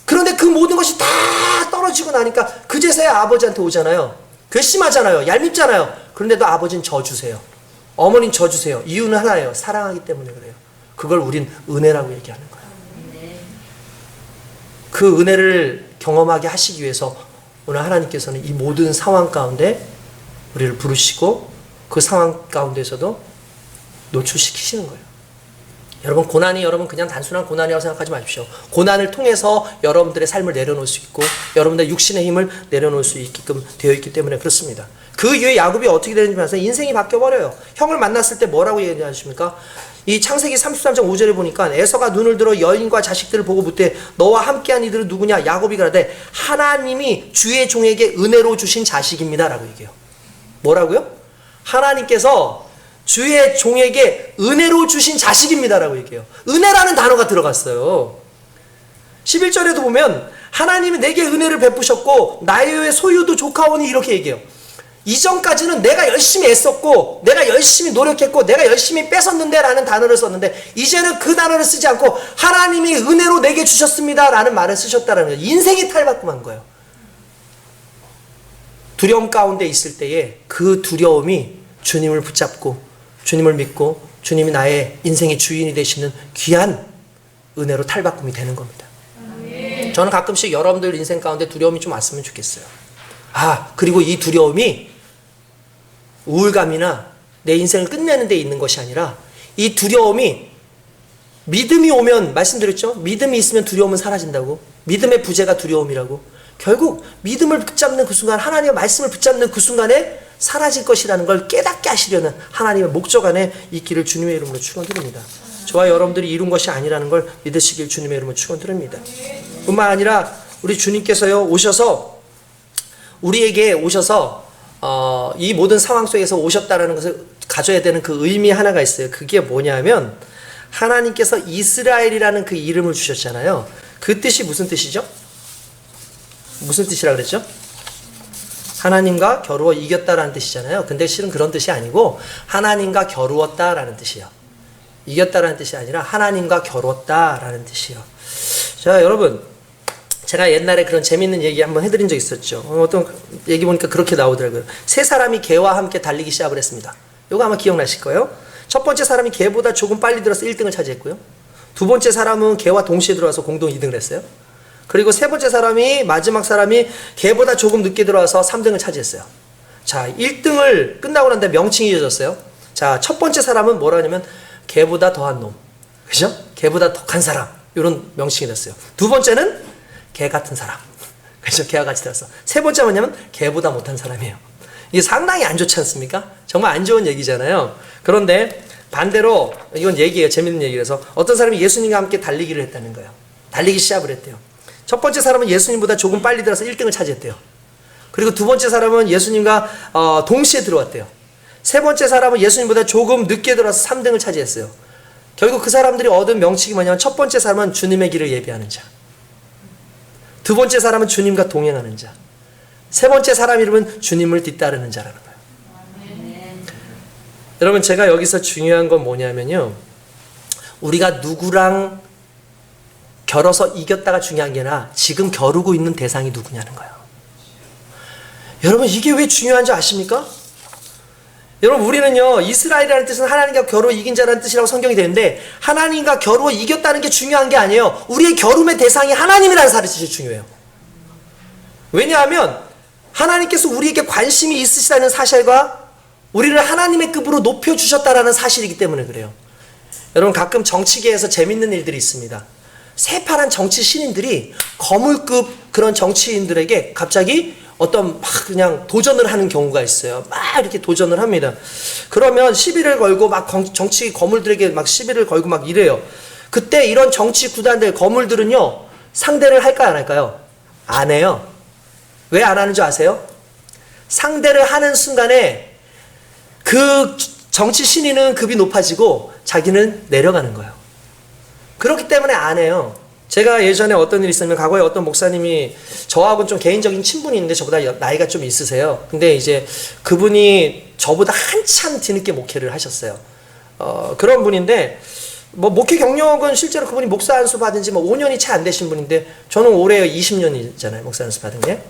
그런데 그 모든 것이 다 떨어지고 나니까 그제서야 아버지한테 오잖아요. 괘씸하잖아요. 얄밉잖아요. 그런데도 아버지는 져주세요. 어머니는 져주세요. 이유는 하나예요. 사랑하기 때문에 그래요. 그걸 우린 은혜라고 얘기하는 거예요. 그 은혜를 경험하게 하시기 위해서 오늘 하나님께서는 이 모든 상황 가운데 우리를 부르시고 그 상황 가운데서도 노출시키시는 거예요. 여러분, 고난이 여러분 그냥 단순한 고난이라고 생각하지 마십시오. 고난을 통해서 여러분들의 삶을 내려놓을 수 있고 여러분들의 육신의 힘을 내려놓을 수 있게끔 되어 있기 때문에 그렇습니다. 그 이후에 야곱이 어떻게 되는지 아세요? 인생이 바뀌어버려요. 형을 만났을 때 뭐라고 얘기하십니까? 이 창세기 33장 5절에 보니까 에서가 눈을 들어 여인과 자식들을 보고 묻되 너와 함께한 이들은 누구냐? 야곱이 그러되 하나님이 주의 종에게 은혜로 주신 자식입니다 라고 얘기해요. 뭐라고요? 하나님께서 주의 종에게 은혜로 주신 자식입니다 라고 얘기해요. 은혜라는 단어가 들어갔어요. 11절에도 보면 하나님이 내게 은혜를 베푸셨고 나의 소유도 조카오니 이렇게 얘기해요. 이전까지는 내가 열심히 애썼고 내가 열심히 노력했고 내가 열심히 뺏었는데 라는 단어를 썼는데 이제는 그 단어를 쓰지 않고 하나님이 은혜로 내게 주셨습니다 라는 말을 쓰셨다는 거예요. 인생이 탈바꿈한 거예요. 두려움 가운데 있을 때에 그 두려움이 주님을 붙잡고 주님을 믿고 주님이 나의 인생의 주인이 되시는 귀한 은혜로 탈바꿈이 되는 겁니다. 저는 가끔씩 여러분들 인생 가운데 두려움이 좀 왔으면 좋겠어요. 그리고 이 두려움이 우울감이나 내 인생을 끝내는 데 있는 것이 아니라 이 두려움이 믿음이 오면, 말씀드렸죠? 믿음이 있으면 두려움은 사라진다고. 믿음의 부재가 두려움이라고. 결국 믿음을 붙잡는 그 순간, 하나님의 말씀을 붙잡는 그 순간에 사라질 것이라는 걸 깨닫게 하시려는 하나님의 목적 안에 있기를 주님의 이름으로 축원드립니다. 저와 여러분들이 이룬 것이 아니라는 걸 믿으시길 주님의 이름으로 축원드립니다. 뿐만 아니라 우리 주님께서요 우리에게 오셔서 이 모든 상황 속에서 오셨다라는 것을 가져야 되는 그 의미 하나가 있어요. 그게 뭐냐면 하나님께서 이스라엘이라는 그 이름을 주셨잖아요. 그 뜻이 무슨 뜻이죠? 무슨 뜻이라 그랬죠? 하나님과 겨루어 이겼다라는 뜻이잖아요. 근데 실은 그런 뜻이 아니고 하나님과 겨루었다라는 뜻이에요. 이겼다라는 뜻이 아니라 하나님과 겨루었다라는 뜻이에요. 자, 여러분, 제가 옛날에 그런 재밌는 얘기 한번 해드린 적 있었죠. 어떤 얘기 보니까 그렇게 나오더라고요. 세 사람이 개와 함께 달리기 시작을 했습니다. 이거 아마 기억나실 거예요. 첫 번째 사람이 개보다 조금 빨리 들어서 1등을 차지했고요. 두 번째 사람은 개와 동시에 들어와서 공동 2등을 했어요. 그리고 세 번째 사람이, 마지막 사람이 개보다 조금 늦게 들어와서 3등을 차지했어요. 자, 1등을 끝나고 난 다음에 명칭이 잊어졌어요. 자, 첫 번째 사람은 뭐라 하냐면 개보다 더한 놈. 그죠? 개보다 독한 사람. 이런 명칭이 됐어요. 두 번째는 개 같은 사람. 그죠? 개와 같이 들었어. 세 번째 뭐냐면 개보다 못한 사람이에요. 이게 상당히 안 좋지 않습니까? 정말 안 좋은 얘기잖아요. 그런데 반대로 이건 얘기예요. 재밌는 얘기라서 어떤 사람이 예수님과 함께 달리기를 했다는 거예요. 달리기 시합을 했대요. 첫 번째 사람은 예수님보다 조금 빨리 들어서 1등을 차지했대요. 그리고 두 번째 사람은 예수님과 동시에 들어왔대요. 세 번째 사람은 예수님보다 조금 늦게 들어와서 3등을 차지했어요. 결국 그 사람들이 얻은 명칭이 뭐냐면 첫 번째 사람은 주님의 길을 예비하는 자, 두 번째 사람은 주님과 동행하는 자, 세 번째 사람 이름은 주님을 뒤따르는 자라는 거예요. 여러분, 제가 여기서 중요한 건 뭐냐면요, 우리가 누구랑 겨뤄서 이겼다가 중요한 게 아니라 지금 겨루고 있는 대상이 누구냐는 거예요. 여러분, 이게 왜 중요한지 아십니까? 여러분, 우리는요, 이스라엘이라는 뜻은 하나님과 겨루어 이긴 자라는 뜻이라고 성경이 되는데, 하나님과 겨루어 이겼다는 게 중요한 게 아니에요. 우리의 겨rum의 대상이 하나님이라는 사실이 중요해요. 왜냐하면 하나님께서 우리에게 관심이 있으시다는 사실과 우리를 하나님의 급으로 높여주셨다라는 사실이기 때문에 그래요. 여러분, 가끔 정치계에서 재밌는 일들이 있습니다. 새파란 정치 신인들이 거물급 그런 정치인들에게 갑자기 어떤 막 그냥 도전을 하는 경우가 있어요. 막 이렇게 도전을 합니다. 그러면 시비를 걸고 막 정치 거물들에게 막 시비를 걸고 막 이래요. 그때 이런 정치 구단들 거물들은요, 상대를 할까요, 안 할까요? 안 해요. 왜 안 하는 줄 아세요? 상대를 하는 순간에 그 정치 신인은 급이 높아지고 자기는 내려가는 거예요. 그렇기 때문에 안 해요. 제가 예전에 어떤 일이 있었냐면, 과거에 어떤 목사님이 저하고는 좀 개인적인 친분이 있는데 저보다 나이가 좀 있으세요. 근데 이제 그분이 저보다 한참 뒤늦게 목회를 하셨어요. 그런 분인데, 뭐 목회 경력은 실제로 그분이 목사 안수 받은 지 뭐 5년이 채 안 되신 분인데, 저는 올해 20년이잖아요, 목사 안수 받은 게.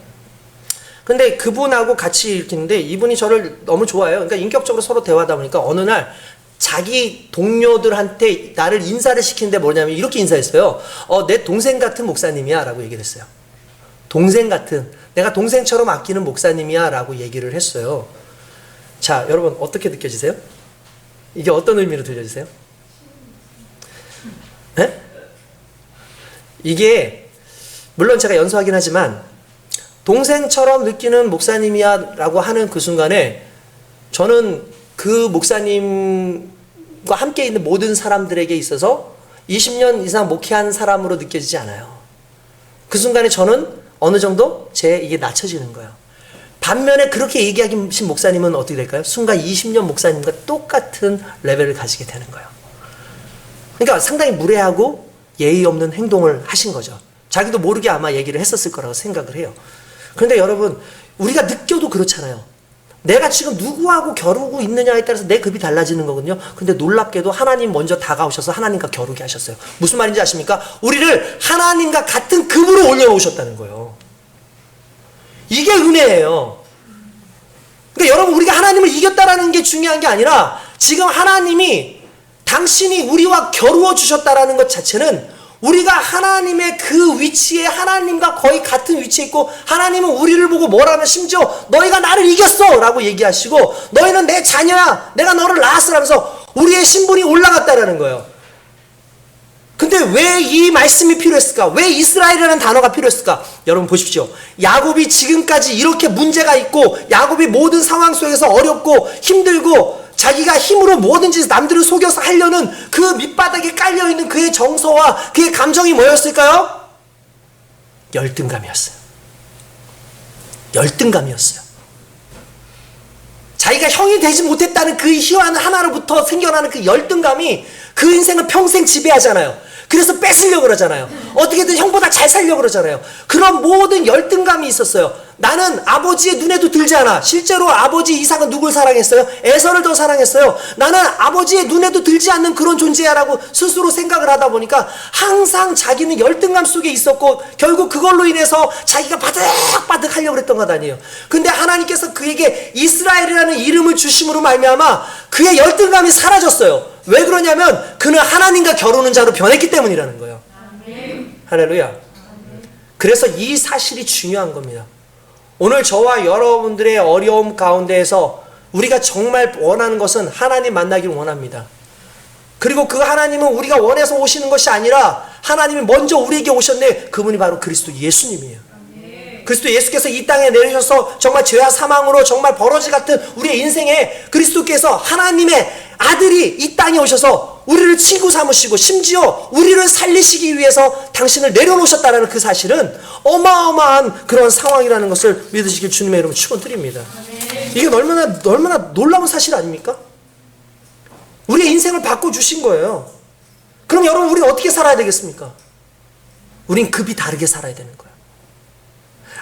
근데 그분하고 같이 이렇게 있는데, 이분이 저를 너무 좋아해요. 그러니까 인격적으로 서로 대화하다 보니까 어느 날 자기 동료들한테 나를 인사를 시키는데 뭐냐면 이렇게 인사했어요. 내 동생 같은 목사님이야 라고 얘기를 했어요. 동생 같은, 내가 동생처럼 아끼는 목사님이야 라고 얘기를 했어요. 자, 여러분, 어떻게 느껴지세요? 이게 어떤 의미로 들려지세요? 네? 이게 물론 제가 연소하긴 하지만 동생처럼 느끼는 목사님이야 라고 하는 그 순간에 저는 그 목사님과 함께 있는 모든 사람들에게 있어서 20년 이상 목회한 사람으로 느껴지지 않아요. 그 순간에 저는 어느 정도 이게 낮춰지는 거예요. 반면에 그렇게 얘기하신 목사님은 어떻게 될까요? 순간 20년 목사님과 똑같은 레벨을 가지게 되는 거예요. 그러니까 상당히 무례하고 예의 없는 행동을 하신 거죠. 자기도 모르게 아마 얘기를 했었을 거라고 생각을 해요. 그런데 여러분, 우리가 느껴도 그렇잖아요. 내가 지금 누구하고 겨루고 있느냐에 따라서 내 급이 달라지는 거거든요. 근데 놀랍게도 하나님 먼저 다가오셔서 하나님과 겨루게 하셨어요. 무슨 말인지 아십니까? 우리를 하나님과 같은 급으로 올려놓으셨다는 거예요. 이게 은혜예요. 그러니까 여러분, 우리가 하나님을 이겼다라는 게 중요한 게 아니라 지금 하나님이 당신이 우리와 겨루어 주셨다라는 것 자체는 우리가 하나님의 그 위치에 하나님과 거의 같은 위치에 있고, 하나님은 우리를 보고 뭐라면 심지어 너희가 나를 이겼어 라고 얘기하시고, 너희는 내 자녀야, 내가 너를 낳았어 라면서 우리의 신분이 올라갔다라는 거예요. 근데 왜 이 말씀이 필요했을까? 왜 이스라엘이라는 단어가 필요했을까? 여러분 보십시오. 야곱이 지금까지 이렇게 문제가 있고, 야곱이 모든 상황 속에서 어렵고 힘들고 자기가 힘으로 뭐든지 남들을 속여서 하려는 그 밑바닥에 깔려있는 그의 정서와 그의 감정이 뭐였을까요? 열등감이었어요. 열등감이었어요. 자기가 형이 되지 못했다는 그 희화한 하나로부터 생겨나는 그 열등감이 그 인생을 평생 지배하잖아요. 그래서 뺏으려고 그러잖아요. 어떻게든 형보다 잘 살려고 그러잖아요. 그런 모든 열등감이 있었어요. 나는 아버지의 눈에도 들지 않아. 실제로 아버지 이삭은 누굴 사랑했어요? 에서를 더 사랑했어요. 나는 아버지의 눈에도 들지 않는 그런 존재야라고 스스로 생각을 하다 보니까 항상 자기는 열등감 속에 있었고, 결국 그걸로 인해서 자기가 바득바득 하려고 했던 것 아니에요. 근데 하나님께서 그에게 이스라엘이라는 이름을 주심으로 말미암아 그의 열등감이 사라졌어요. 왜 그러냐면 그는 하나님과 겨루는 자로 변했기 때문이라는 거예요. 할렐루야. 그래서 이 사실이 중요한 겁니다. 오늘 저와 여러분들의 어려움 가운데에서 우리가 정말 원하는 것은 하나님 만나기를 원합니다. 그리고 그 하나님은 우리가 원해서 오시는 것이 아니라 하나님이 먼저 우리에게 오셨네. 그분이 바로 그리스도 예수님이에요. 그리스도 예수께서 이 땅에 내리셔서 정말 죄와 사망으로 정말 버러지 같은 우리의 인생에 그리스도께서 하나님의 아들이 이 땅에 오셔서 우리를 친구 삼으시고 심지어 우리를 살리시기 위해서 당신을 내려놓으셨다는 그 사실은 어마어마한 그런 상황이라는 것을 믿으시길 주님의 이름으로 축원드립니다. 이게 얼마나 놀라운 사실 아닙니까? 우리의 인생을 바꿔주신 거예요. 그럼 여러분 우리 어떻게 살아야 되겠습니까? 우린 급이 다르게 살아야 되는 거예요.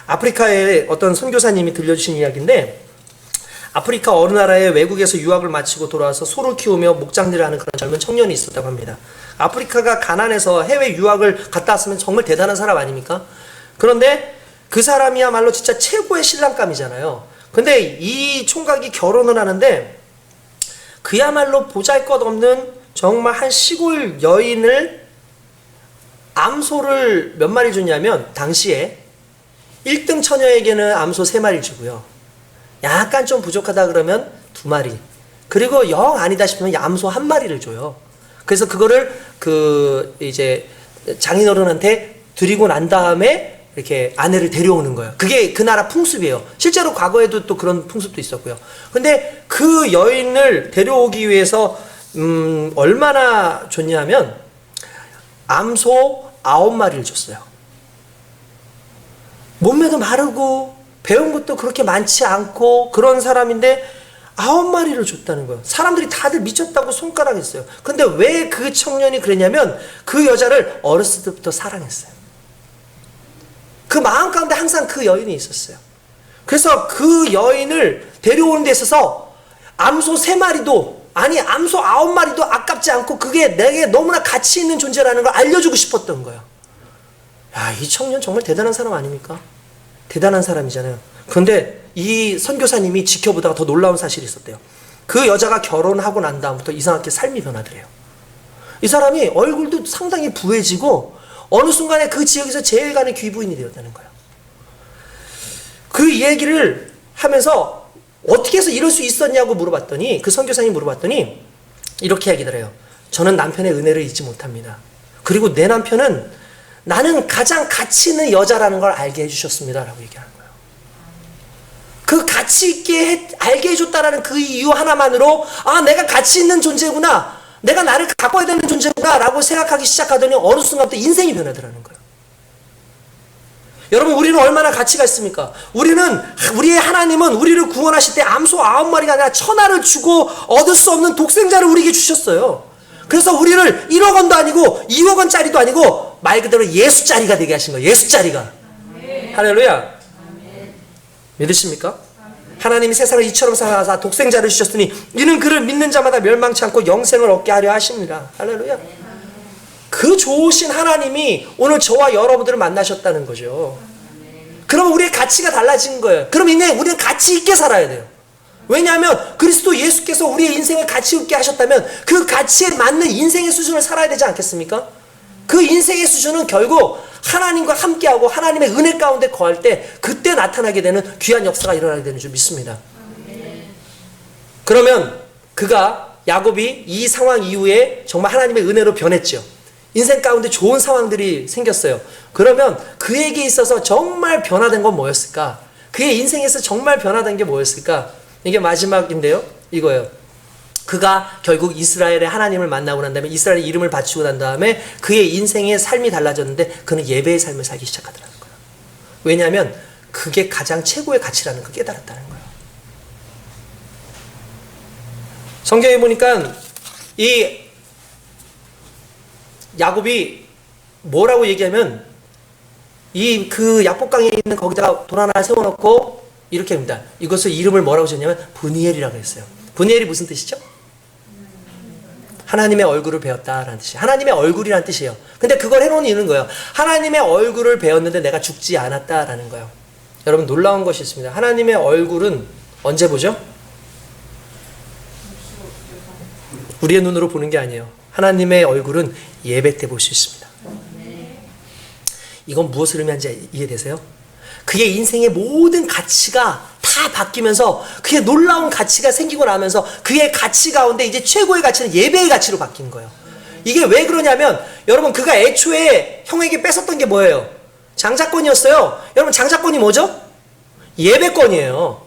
아프리카의 어떤 선교사님이 들려주신 이야기인데, 아프리카 어느 나라에 외국에서 유학을 마치고 돌아와서 소를 키우며 목장일을 하는 그런 젊은 청년이 있었다고 합니다. 아프리카가 가난해서 해외 유학을 갔다 왔으면 정말 대단한 사람 아닙니까? 그런데 그 사람이야말로 진짜 최고의 신랑감이잖아요. 근데 이 총각이 결혼을 하는데 그야말로 보잘것없는 정말 한 시골 여인을 암소를 몇 마리 줬냐면, 당시에 1등 처녀에게는 암소 3마리 주고요. 약간 좀 부족하다 그러면 2마리. 그리고 영 아니다 싶으면 암소 1마리를 줘요. 그래서 그거를 이제 장인어른한테 드리고 난 다음에 이렇게 아내를 데려오는 거예요. 그게 그 나라 풍습이에요. 실제로 과거에도 또 그런 풍습도 있었고요. 근데 그 여인을 데려오기 위해서 얼마나 줬냐면 암소 9마리를 줬어요. 몸매도 마르고 배운 것도 그렇게 많지 않고 그런 사람인데 9마리를 줬다는 거예요. 사람들이 다들 미쳤다고 손가락했어요. 근데 왜 그 청년이 그랬냐면 그 여자를 어렸을 때부터 사랑했어요. 그 마음 가운데 항상 그 여인이 있었어요. 그래서 그 여인을 데려오는 데 있어서 암소 3마리도, 아니 암소 9마리도 아깝지 않고 그게 내게 너무나 가치 있는 존재라는 걸 알려주고 싶었던 거예요. 야, 이 청년 정말 대단한 사람 아닙니까? 대단한 사람이잖아요. 그런데 이 선교사님이 지켜보다가 더 놀라운 사실이 있었대요. 그 여자가 결혼하고 난 다음부터 이상하게 삶이 변하더래요. 이 사람이 얼굴도 상당히 부해지고 어느 순간에 그 지역에서 제일 가는 귀부인이 되었다는 거예요. 그 얘기를 하면서 어떻게 해서 이럴 수 있었냐고 물어봤더니, 그 선교사님이 물어봤더니 이렇게 얘기를 해요. 저는 남편의 은혜를 잊지 못합니다. 그리고 내 남편은 나는 가장 가치 있는 여자라는 걸 알게 해주셨습니다 라고 얘기하는 거예요. 그 가치 있게 알게 해줬다라는 그 이유 하나만으로 아, 내가 가치 있는 존재구나, 내가 나를 가꿔야 되는 존재구나 라고 생각하기 시작하더니 어느 순간부터 인생이 변하더라는 거예요. 여러분, 우리는 얼마나 가치가 있습니까? 우리의 하나님은 우리를 구원하실 때 암소 9마리가 아니라 1000알을 주고 얻을 수 없는 독생자를 우리에게 주셨어요. 그래서 우리를 1억 원도 아니고 2억 원짜리도 아니고 말 그대로 예수짜리가 되게 하신 거예요. 예수짜리가. 할렐루야. 믿으십니까? 하나님이 세상을 이처럼 사랑하사 독생자를 주셨으니 이는 그를 믿는 자마다 멸망치 않고 영생을 얻게 하려 하십니다. 할렐루야. 그 좋으신 하나님이 오늘 저와 여러분들을 만나셨다는 거죠. 그러면 우리의 가치가 달라진 거예요. 그럼 이제 우리는 가치 있게 살아야 돼요. 왜냐하면 그리스도 예수께서 우리의 인생을 가치 있게 하셨다면 그 가치에 맞는 인생의 수준을 살아야 되지 않겠습니까? 그 인생의 수준은 결국 하나님과 함께하고 하나님의 은혜 가운데 거할 때 그때 나타나게 되는 귀한 역사가 일어나게 되는 줄 믿습니다. 그러면 야곱이 이 상황 이후에 정말 하나님의 은혜로 변했죠. 인생 가운데 좋은 상황들이 생겼어요. 그러면 그에게 있어서 정말 변화된 건 뭐였을까? 그의 인생에서 정말 변화된 게 뭐였을까? 이게 마지막인데요. 이거예요. 그가 결국 이스라엘의 하나님을 만나고 난 다음에 이스라엘의 이름을 바치고 난 다음에 그의 인생의 삶이 달라졌는데 그는 예배의 삶을 살기 시작하더라는 거예요. 왜냐하면 그게 가장 최고의 가치라는 걸 깨달았다는 거예요. 성경에 보니까 이 야곱이 뭐라고 얘기하면 그 야복강에 있는 거기다가 돌 하나 세워놓고 이렇게 합니다. 이것을 이름을 뭐라고 지었냐면 브니엘이라고 했어요. 브니엘이 무슨 뜻이죠? 하나님의 얼굴을 배웠다라는 뜻이에요. 하나님의 얼굴이라는 뜻이에요. 근데 그걸 해놓은 이유는 거예요. 하나님의 얼굴을 배웠는데 내가 죽지 않았다라는 거예요. 여러분, 놀라운 것이 있습니다. 하나님의 얼굴은 언제 보죠? 우리의 눈으로 보는 게 아니에요. 하나님의 얼굴은 예배 때 볼 수 있습니다. 이건 무엇을 의미하는지 이해되세요? 그의 인생의 모든 가치가 다 바뀌면서 그의 놀라운 가치가 생기고 나면서 그의 가치 가운데 이제 최고의 가치는 예배의 가치로 바뀐 거예요. 이게 왜 그러냐면 여러분 그가 애초에 형에게 뺏었던 게 뭐예요? 장자권이었어요. 여러분 장자권이 뭐죠? 예배권이에요.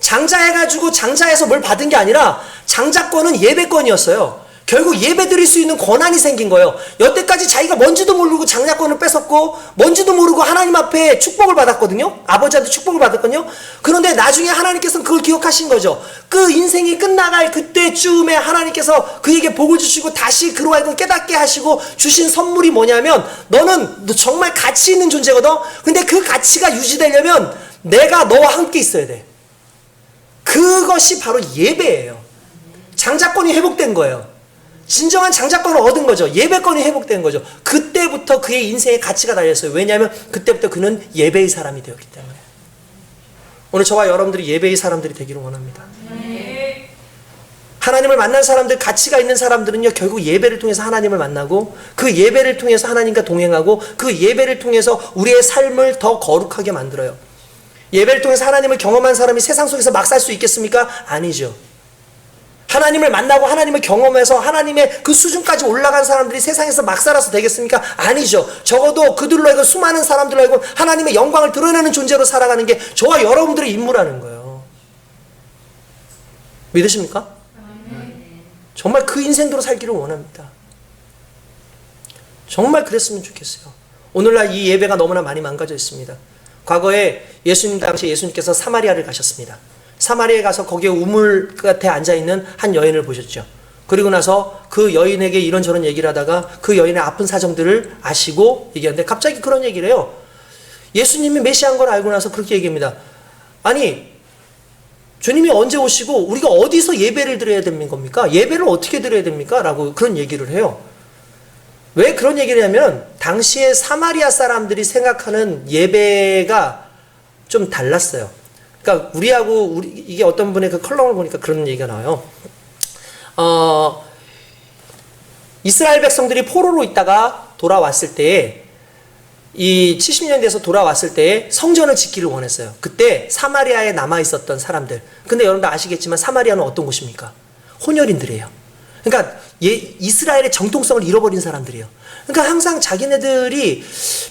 장자해가지고 장자에서 뭘 받은 게 아니라 장자권은 예배권이었어요. 결국 예배 드릴 수 있는 권한이 생긴 거예요. 여태까지 자기가 뭔지도 모르고 장자권을 뺏었고 뭔지도 모르고 하나님 앞에 축복을 받았거든요. 아버지한테 축복을 받았거든요. 그런데 나중에 하나님께서는 그걸 기억하신 거죠. 그 인생이 끝나갈 그때쯤에 하나님께서 그에게 복을 주시고 다시 그로 하여금 깨닫게 하시고 주신 선물이 뭐냐면 너는 정말 가치 있는 존재거든. 근데 그 가치가 유지되려면 내가 너와 함께 있어야 돼. 그것이 바로 예배예요. 장자권이 회복된 거예요. 진정한 장자권을 얻은 거죠. 예배권이 회복된 거죠. 그때부터 그의 인생의 가치가 달렸어요. 왜냐하면 그때부터 그는 예배의 사람이 되었기 때문에. 오늘 저와 여러분들이 예배의 사람들이 되기를 원합니다. 하나님을 만난 사람들, 가치가 있는 사람들은요, 결국 예배를 통해서 하나님을 만나고 그 예배를 통해서 하나님과 동행하고 그 예배를 통해서 우리의 삶을 더 거룩하게 만들어요. 예배를 통해서 하나님을 경험한 사람이 세상 속에서 막 살 수 있겠습니까? 아니죠. 하나님을 만나고 하나님을 경험해서 하나님의 그 수준까지 올라간 사람들이 세상에서 막 살아서 되겠습니까? 아니죠. 적어도 그들로 하여금 수많은 사람들로 하여금 하나님의 영광을 드러내는 존재로 살아가는 게 저와 여러분들의 임무라는 거예요. 믿으십니까? 정말 그 인생대로 살기를 원합니다. 정말 그랬으면 좋겠어요. 오늘날 이 예배가 너무나 많이 망가져 있습니다. 과거에 예수님 당시에 예수님께서 사마리아를 가셨습니다. 사마리아에 가서 거기에 우물 끝에 앉아있는 한 여인을 보셨죠. 그리고 나서 그 여인에게 이런저런 얘기를 하다가 그 여인의 아픈 사정들을 아시고 얘기하는데 갑자기 그런 얘기를 해요. 예수님이 메시아인 걸 알고 나서 그렇게 얘기합니다. 아니 주님이 언제 오시고 우리가 어디서 예배를 드려야 되는 겁니까? 예배를 어떻게 드려야 됩니까? 라고 그런 얘기를 해요. 왜 그런 얘기를 하냐면 당시에 사마리아 사람들이 생각하는 예배가 좀 달랐어요. 그러니까 우리하고 이게 어떤 분의 그 컬럼을 보니까 그런 얘기가 나와요. 이스라엘 백성들이 포로로 있다가 돌아왔을 때에 이 70년 돼서 돌아왔을 때에 성전을 짓기를 원했어요. 그때 사마리아에 남아 있었던 사람들. 근데 여러분들 아시겠지만 사마리아는 어떤 곳입니까? 혼혈인들이에요. 그러니까 이스라엘의 정통성을 잃어버린 사람들이에요. 그러니까 항상 자기네들이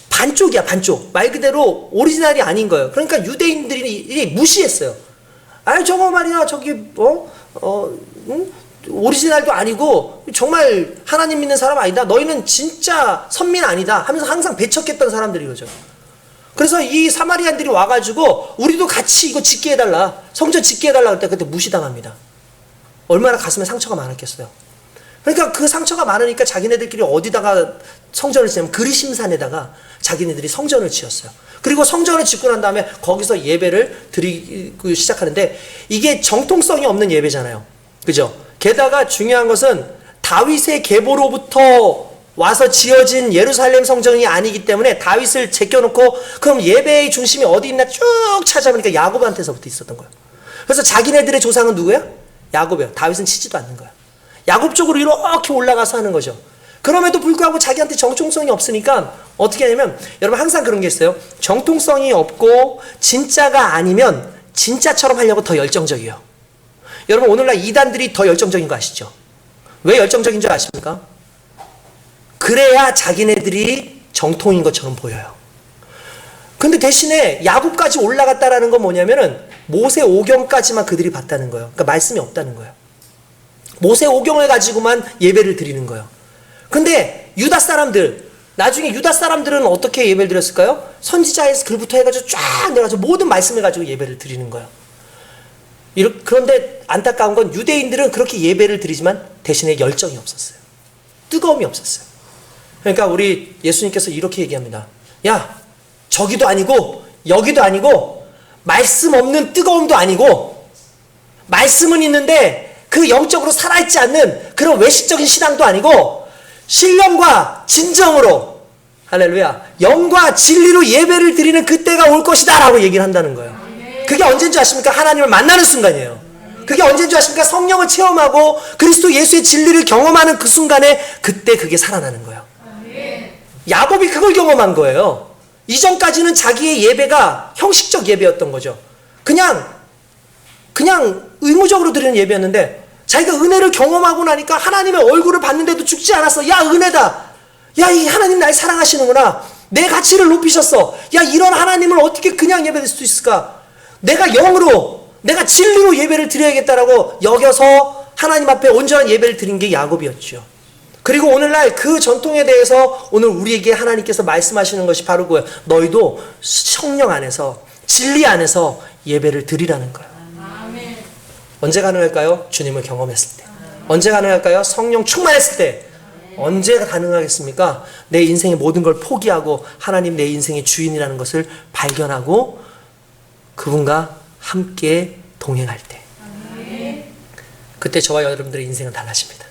반쪽이야, 반쪽. 말 그대로 오리지널이 아닌 거예요. 그러니까 유대인들이 무시했어요. 아니 저거 말이야, 저기 오리지널도 아니고 정말 하나님 믿는 사람 아니다. 너희는 진짜 선민 아니다. 하면서 항상 배척했던 사람들이 거죠. 그래서 이 사마리안들이 와가지고 우리도 같이 이거 짓게 해달라. 성전 짓게 해달라 그럴 때 그때 무시당합니다. 얼마나 가슴에 상처가 많았겠어요. 그러니까 그 상처가 많으니까 자기네들끼리 어디다가 성전을 지으면 그리심산에다가 자기네들이 성전을 지었어요. 그리고 성전을 짓고 난 다음에 거기서 예배를 드리기 시작하는데 이게 정통성이 없는 예배잖아요. 그죠? 게다가 중요한 것은 다윗의 계보로부터 와서 지어진 예루살렘 성전이 아니기 때문에 다윗을 제껴놓고 그럼 예배의 중심이 어디 있나 쭉 찾아보니까 야곱한테서부터 있었던 거예요. 그래서 자기네들의 조상은 누구야? 야곱이에요. 다윗은 치지도 않는 거야. 야곱 쪽으로 이렇게 올라가서 하는 거죠. 그럼에도 불구하고 자기한테 정통성이 없으니까 어떻게 하냐면 여러분 항상 그런 게 있어요. 정통성이 없고 진짜가 아니면 진짜처럼 하려고 더 열정적이에요. 여러분 오늘날 이단들이 더 열정적인 거 아시죠? 왜 열정적인 줄 아십니까? 그래야 자기네들이 정통인 것처럼 보여요. 근데 대신에 야곱까지 올라갔다라는 건 뭐냐면은 모세 오경까지만 그들이 봤다는 거예요. 그러니까 말씀이 없다는 거예요. 모세 오경을 가지고만 예배를 드리는 거예요. 근데 유다 사람들, 나중에 유다 사람들은 어떻게 예배를 드렸을까요? 선지자의 글부터 해가지고 쫙 내가지고 모든 말씀을 가지고 예배를 드리는 거예요. 그런데 안타까운 건 유대인들은 그렇게 예배를 드리지만 대신에 열정이 없었어요. 뜨거움이 없었어요. 그러니까 우리 예수님께서 이렇게 얘기합니다. 야, 저기도 아니고 여기도 아니고 말씀 없는 뜨거움도 아니고 말씀은 있는데 그 영적으로 살아있지 않는 그런 외식적인 신앙도 아니고 신령과 진정으로 할렐루야 영과 진리로 예배를 드리는 그때가 올 것이다 라고 얘기를 한다는 거예요. 그게 언제인 줄 아십니까? 하나님을 만나는 순간이에요. 그게 언제인 줄 아십니까? 성령을 체험하고 그리스도 예수의 진리를 경험하는 그 순간에 그때 그게 살아나는 거예요. 야곱이 그걸 경험한 거예요. 이전까지는 자기의 예배가 형식적 예배였던 거죠. 그냥 의무적으로 드리는 예배였는데 자기가 은혜를 경험하고 나니까 하나님의 얼굴을 봤는데도 죽지 않았어. 야, 은혜다. 야, 이 하나님 날 사랑하시는구나. 내 가치를 높이셨어. 야, 이런 하나님을 어떻게 그냥 예배드릴 수 있을까? 내가 영으로, 내가 진리로 예배를 드려야겠다라고 여겨서 하나님 앞에 온전한 예배를 드린 게 야곱이었죠. 그리고 오늘날 그 전통에 대해서 오늘 우리에게 하나님께서 말씀하시는 것이 바로 그거예요. 너희도 성령 안에서, 진리 안에서 예배를 드리라는 거예요. 아멘. 언제 가능할까요? 주님을 경험했을 때. 언제 가능할까요? 성령 충만했을 때. 언제가 가능하겠습니까? 내 인생의 모든 걸 포기하고 하나님 내 인생의 주인이라는 것을 발견하고 그분과 함께 동행할 때. 그때 저와 여러분들의 인생은 달라집니다.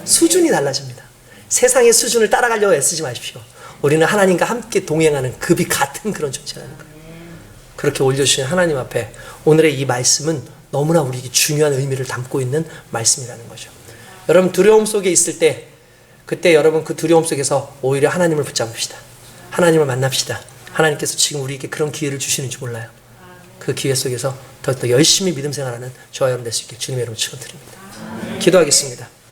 수준이 달라집니다. 세상의 수준을 따라가려고 애쓰지 마십시오. 우리는 하나님과 함께 동행하는 급이 같은 그런 존재라는 거예요. 그렇게 올려주신 하나님 앞에 오늘의 이 말씀은 너무나 우리에게 중요한 의미를 담고 있는 말씀이라는 거죠. 여러분 두려움 속에 있을 때 그때 여러분 그 두려움 속에서 오히려 하나님을 붙잡읍시다. 하나님을 만납시다. 하나님께서 지금 우리에게 그런 기회를 주시는지 몰라요. 그 기회 속에서 더 열심히 믿음 생활하는 저와 여러분 될 수 있게 주님의 이름으로 축원드립니다. 기도하겠습니다.